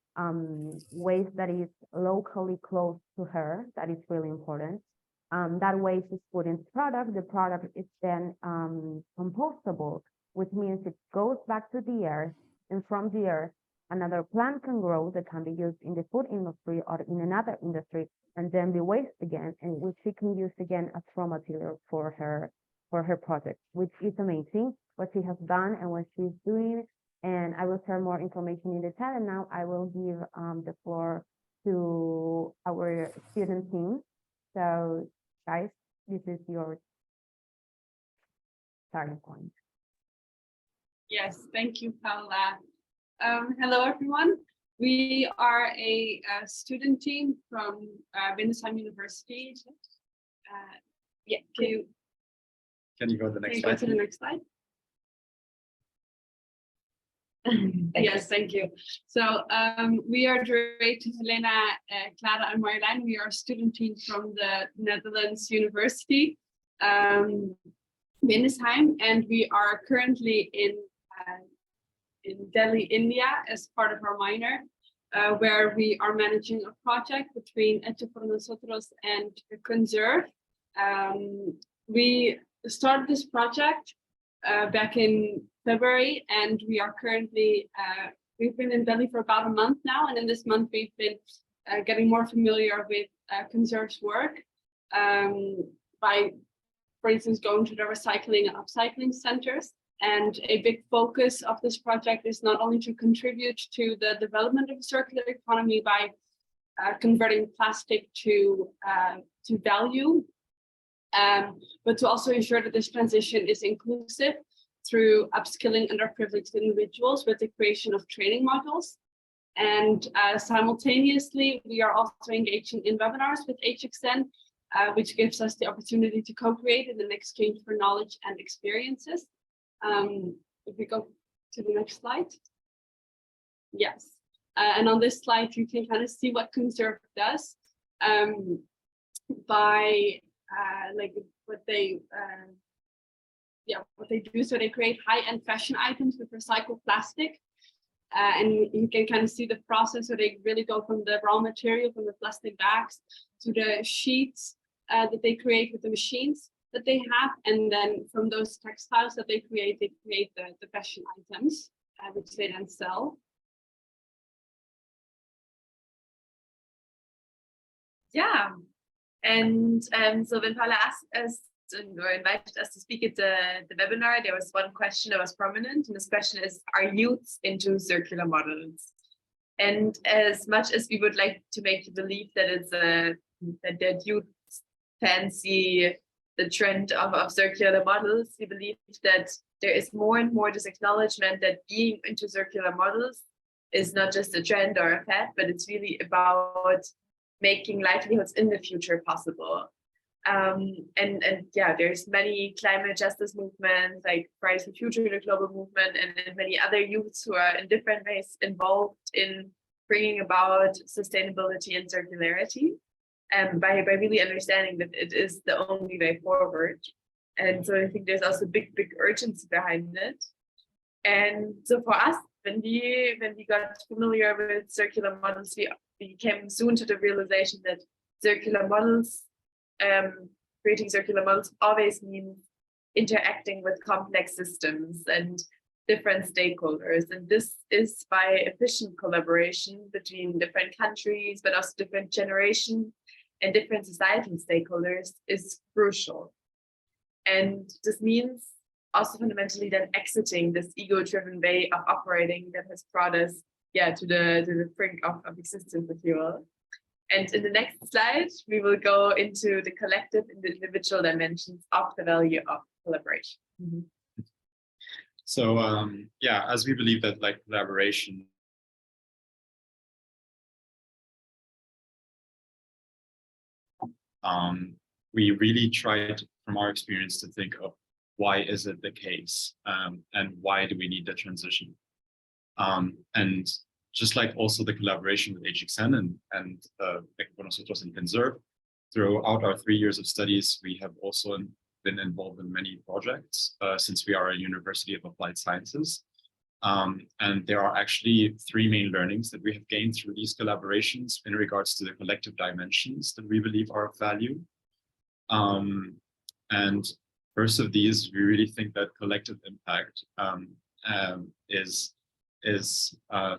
waste that is locally close to her, that is really important. That waste is put into product. The product is then compostable, which means it goes back to the earth, and from the earth, another plant can grow that can be used in the food industry or in another industry, and then be waste again, and which she can use again as raw material for her project, which is amazing what she has done and what she's doing. And I will share more information in the chat. And now I will give the floor to our student team. So guys, this is your starting point. Yes, thank you, Paula. Hello, everyone. We are a student team from Windesheim University. Yeah, Can you go to the next can you slide? go to the next slide? Yes, thank you. So we are Drake, Helena, Clara, and Marjolein. We are a student team from the Netherlands University, Windesheim, and we are currently in Delhi, India, as part of our minor, where we are managing a project between Hecho por Nosotros and Conserve. We started this project back in February, and we are currently, we've been in Delhi for about a month now, and in this month we've been getting more familiar with Conserve's work by, for instance, going to the recycling and upcycling centers. And a big focus of this project is not only to contribute to the development of a circular economy by converting plastic to value, but to also ensure that this transition is inclusive through upskilling underprivileged individuals with the creation of training modules. And simultaneously, we are also engaging in webinars with HXN, which gives us the opportunity to co-create and then exchange for knowledge and experiences. If we go to the next slide. Yes. And on this slide, you can kind of see what Conserve does by like what they do. So they create high-end fashion items with recycled plastic. And you can kind of see the process. So they really go from the raw material, from the plastic bags, to the sheets that they create with the machines that they have. And then from those textiles that they create the fashion items, which they then sell. Yeah, and so when Paula asked us or invited us to speak at the webinar, there was one question that was prominent, and this question is, are youths into circular models? And as much as we would like to make you believe that it's that youth fancy the trend of circular models, we believe that there is more and more this acknowledgement that being into circular models is not just a trend or a fad, but it's really about making livelihoods in the future possible. And yeah, there's many climate justice movements like Fridays for Future, the global movement, and many other youths who are in different ways involved in bringing about sustainability and circularity, by really understanding that it is the only way forward. And so I think there's also big urgency behind it. And so for us, when we got familiar with circular models, we came soon to the realization that circular models, creating circular models always means interacting with complex systems and different stakeholders. And this is by efficient collaboration between different countries, but also different generations and different societal stakeholders is crucial. And this means also fundamentally then exiting this ego-driven way of operating that has brought us, to the brink of existence, if you will. And in the next slide, we will go into the collective and the individual dimensions of the value of collaboration. Mm-hmm. So as we believe that like collaboration we really tried from our experience to think of why is it the case, and why do we need the transition? And just like also the collaboration with HXN and Nosotros and Conserve, throughout our 3 years of studies, we have also been involved in many projects since we are a University of Applied Sciences. And there are actually 3 main learnings that we have gained through these collaborations in regards to the collective dimensions that we believe are of value. And first of these, we really think that collective impact is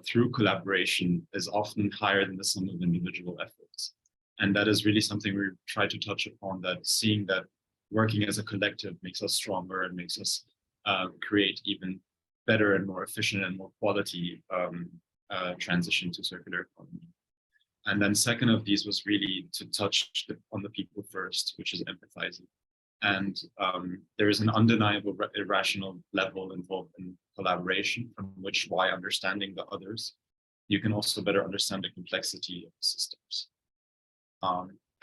through collaboration is often higher than the sum of individual efforts. And that is really something we try to touch upon, that seeing that working as a collective makes us stronger and makes us create even better and more efficient and more quality transition to circular economy. And then second of these was really to touch on the people first, which is empathizing. And there is an undeniable irrational level involved in collaboration, from which by understanding the others, you can also better understand the complexity of the systems.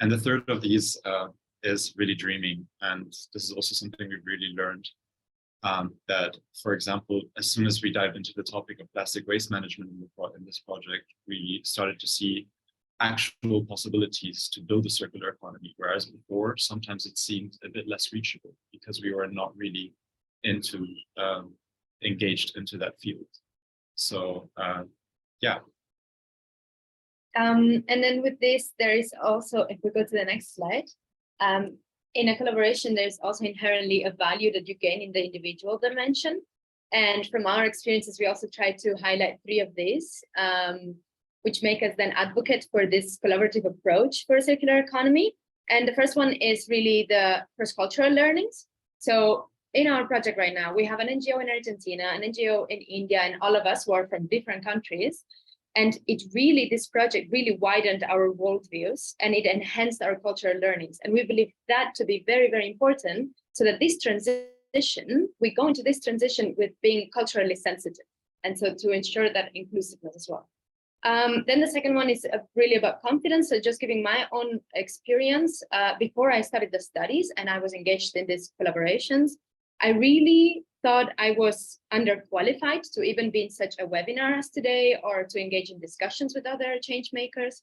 And the third of these is really dreaming. And this is also something we've really learned, that, for example, as soon as we dived into the topic of plastic waste management in this project, we started to see actual possibilities to build a circular economy, whereas before sometimes it seemed a bit less reachable because we were not really engaged into that field. So and then with this, there is also, if we go to the next slide, in a collaboration, there's also inherently a value that you gain in the individual dimension. And from our experiences, we also try to highlight 3 of these, which make us then advocate for this collaborative approach for a circular economy. And the first one is really the cross-cultural learnings. So in our project right now, we have an NGO in Argentina, an NGO in India, and all of us who are from different countries. And this project really widened our worldviews and it enhanced our cultural learnings. And we believe that to be very, very important so that this transition, we go into this transition with being culturally sensitive. And so to ensure that inclusiveness as well. Then the second one is really about confidence. So just giving my own experience before I started the studies and I was engaged in these collaborations, I really thought I was underqualified to even be in such a webinar as today or to engage in discussions with other change makers.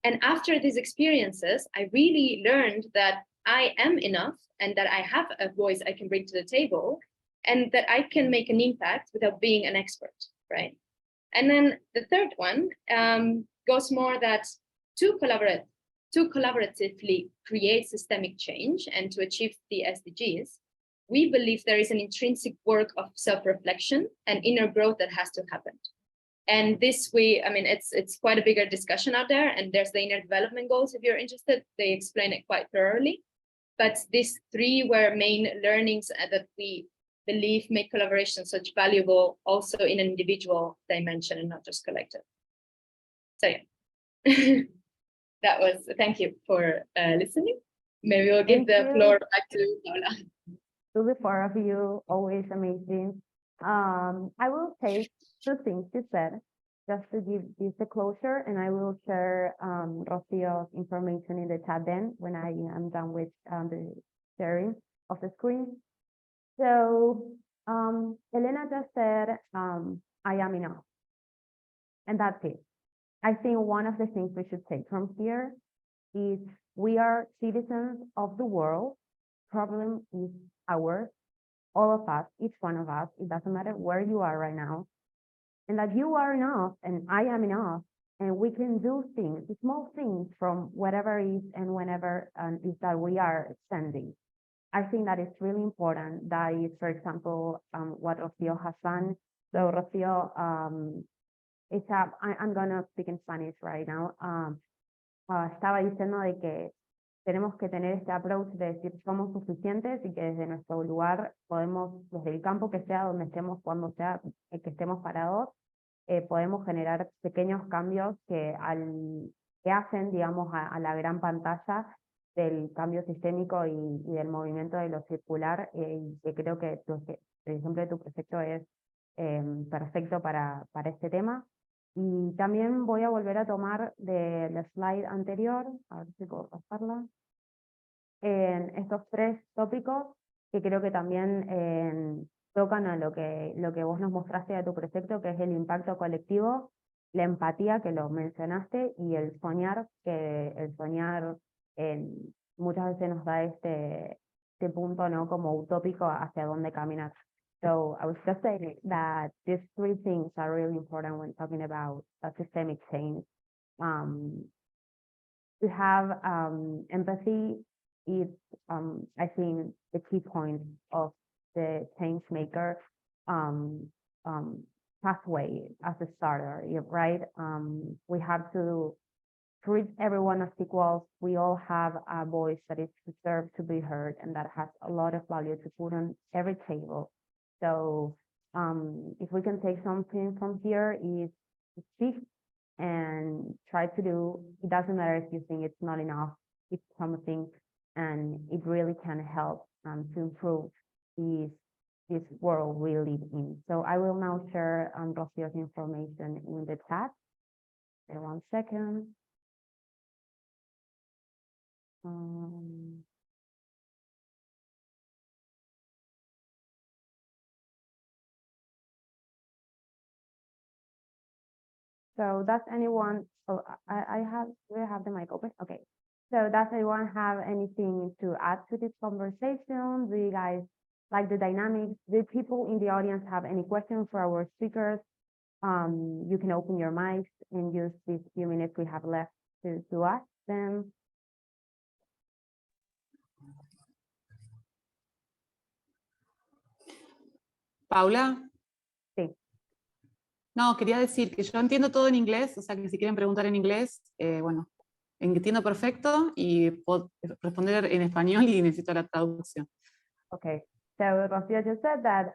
And after these experiences, I really learned that I am enough and that I have a voice I can bring to the table and that I can make an impact without being an expert, right? And then the third one goes more that to collaboratively create systemic change and to achieve the SDGs, we believe there is an intrinsic work of self-reflection and inner growth that has to happen. And this it's quite a bigger discussion out there, and there's the inner development goals if you're interested. They explain it quite thoroughly. But these three were main learnings that we believe make collaboration such valuable also in an individual dimension and not just collective. So yeah, thank you for listening. Maybe we'll give the floor back to Paula. To the four of you, always amazing. I will take two things you said, just to give this a closure, and I will share Rocio's information in the chat then when I am done with the sharing of the screen. So Elena just said, I am enough, and that's it. I think one of the things we should take from here is we are citizens of the world. Problem is ours, all of us, each one of us. It doesn't matter where you are right now, and that you are enough and I am enough, and we can do things, small things from whatever is and whenever is that we are sending. I think that is really important. That is, for example, what Rocio has done. So Rocio, I'm gonna speak in Spanish right now. Estaba diciendo de que tenemos que tener este approach de decir somos suficientes y que desde nuestro lugar podemos, desde el campo que sea, donde estemos, cuando sea que estemos parados, podemos generar pequeños cambios que hacen, digamos, a la gran pantalla del cambio sistémico y del movimiento de lo circular, y que creo que el ejemplo de tu proyecto es perfecto para este tema. Y también voy a volver a tomar de la slide anterior, a ver si puedo pasarla, en estos tres tópicos que creo que también tocan a lo que vos nos mostraste de tu proyecto, que es el impacto colectivo, la empatía, que lo mencionaste, y el soñar, que el soñar muchas veces nos da este punto, ¿no?, como utópico hacia dónde caminar. So I was just saying that these three things are really important when talking about a systemic change. To have empathy is, I think, the key point of the change maker pathway as a starter, right? We have to treat everyone as equals. We all have a voice that is deserved to be heard and that has a lot of value to put on every table. So if we can take something from here is to speak and try to do, it doesn't matter if you think it's not enough, it's something, and it really can help to improve this world we live in. So I will now share Rocio's information in the chat. Okay, 1 second. So does anyone, oh, do I have the mic open? Okay. So does anyone have anything to add to this conversation? Do you guys like the dynamics? Do people in the audience have any questions for our speakers? You can open your mics and use these few minutes we have left to ask them. Paula. Sí. No, quería decir que yo entiendo todo en inglés, o sea que si quieren preguntar en inglés, bueno, entiendo perfecto y puedo responder en español y necesito la traducción. Okay, So Rocío just said that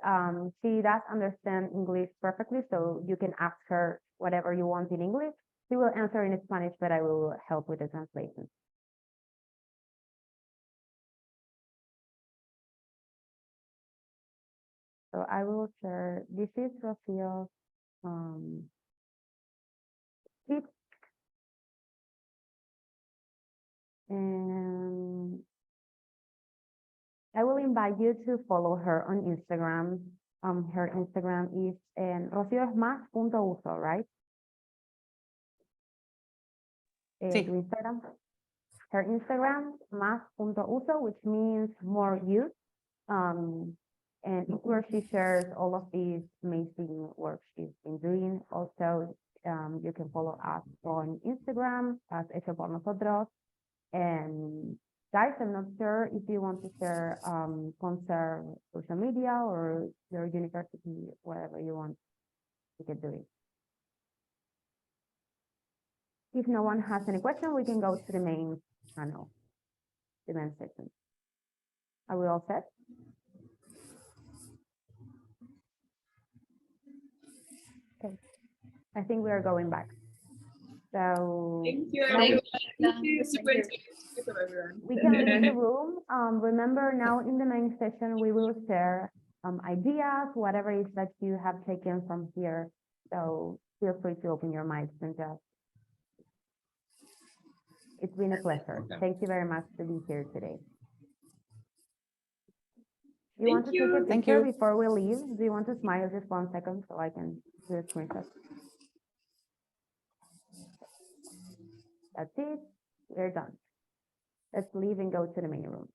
she does understand English perfectly, so you can ask her whatever you want in English. She will answer in Spanish, but I will help with the translation. So I will share, this is Rocío's speech. And I will invite you to follow her on Instagram. Her Instagram is Rocío es más.uso, right? Sí. Tu Instagram. Her Instagram, más.uso, which means more use. And it's where she shares all of these amazing work she's been doing. Also, you can follow us on Instagram as Hecho por Nosotros. And guys, I'm not sure if you want to share concert social media or your university, whatever you want to get doing. If no one has any question, we can go to the main channel, the main section. Are we all set? Okay, I think we are going back. So Thank you. now Thank you. Super inspiring, everyone. we can leave the room. Remember, now in the main session, we will share ideas, whatever it is that you have taken from here. So feel free to open your mics and just. It's been a pleasure. Okay. Thank you very much to be here today. You want to take a Thank picture you. before we leave? Do you want to smile just 1 second so I can do a screenshot? That's it. We're done. Let's leave and go to the main room.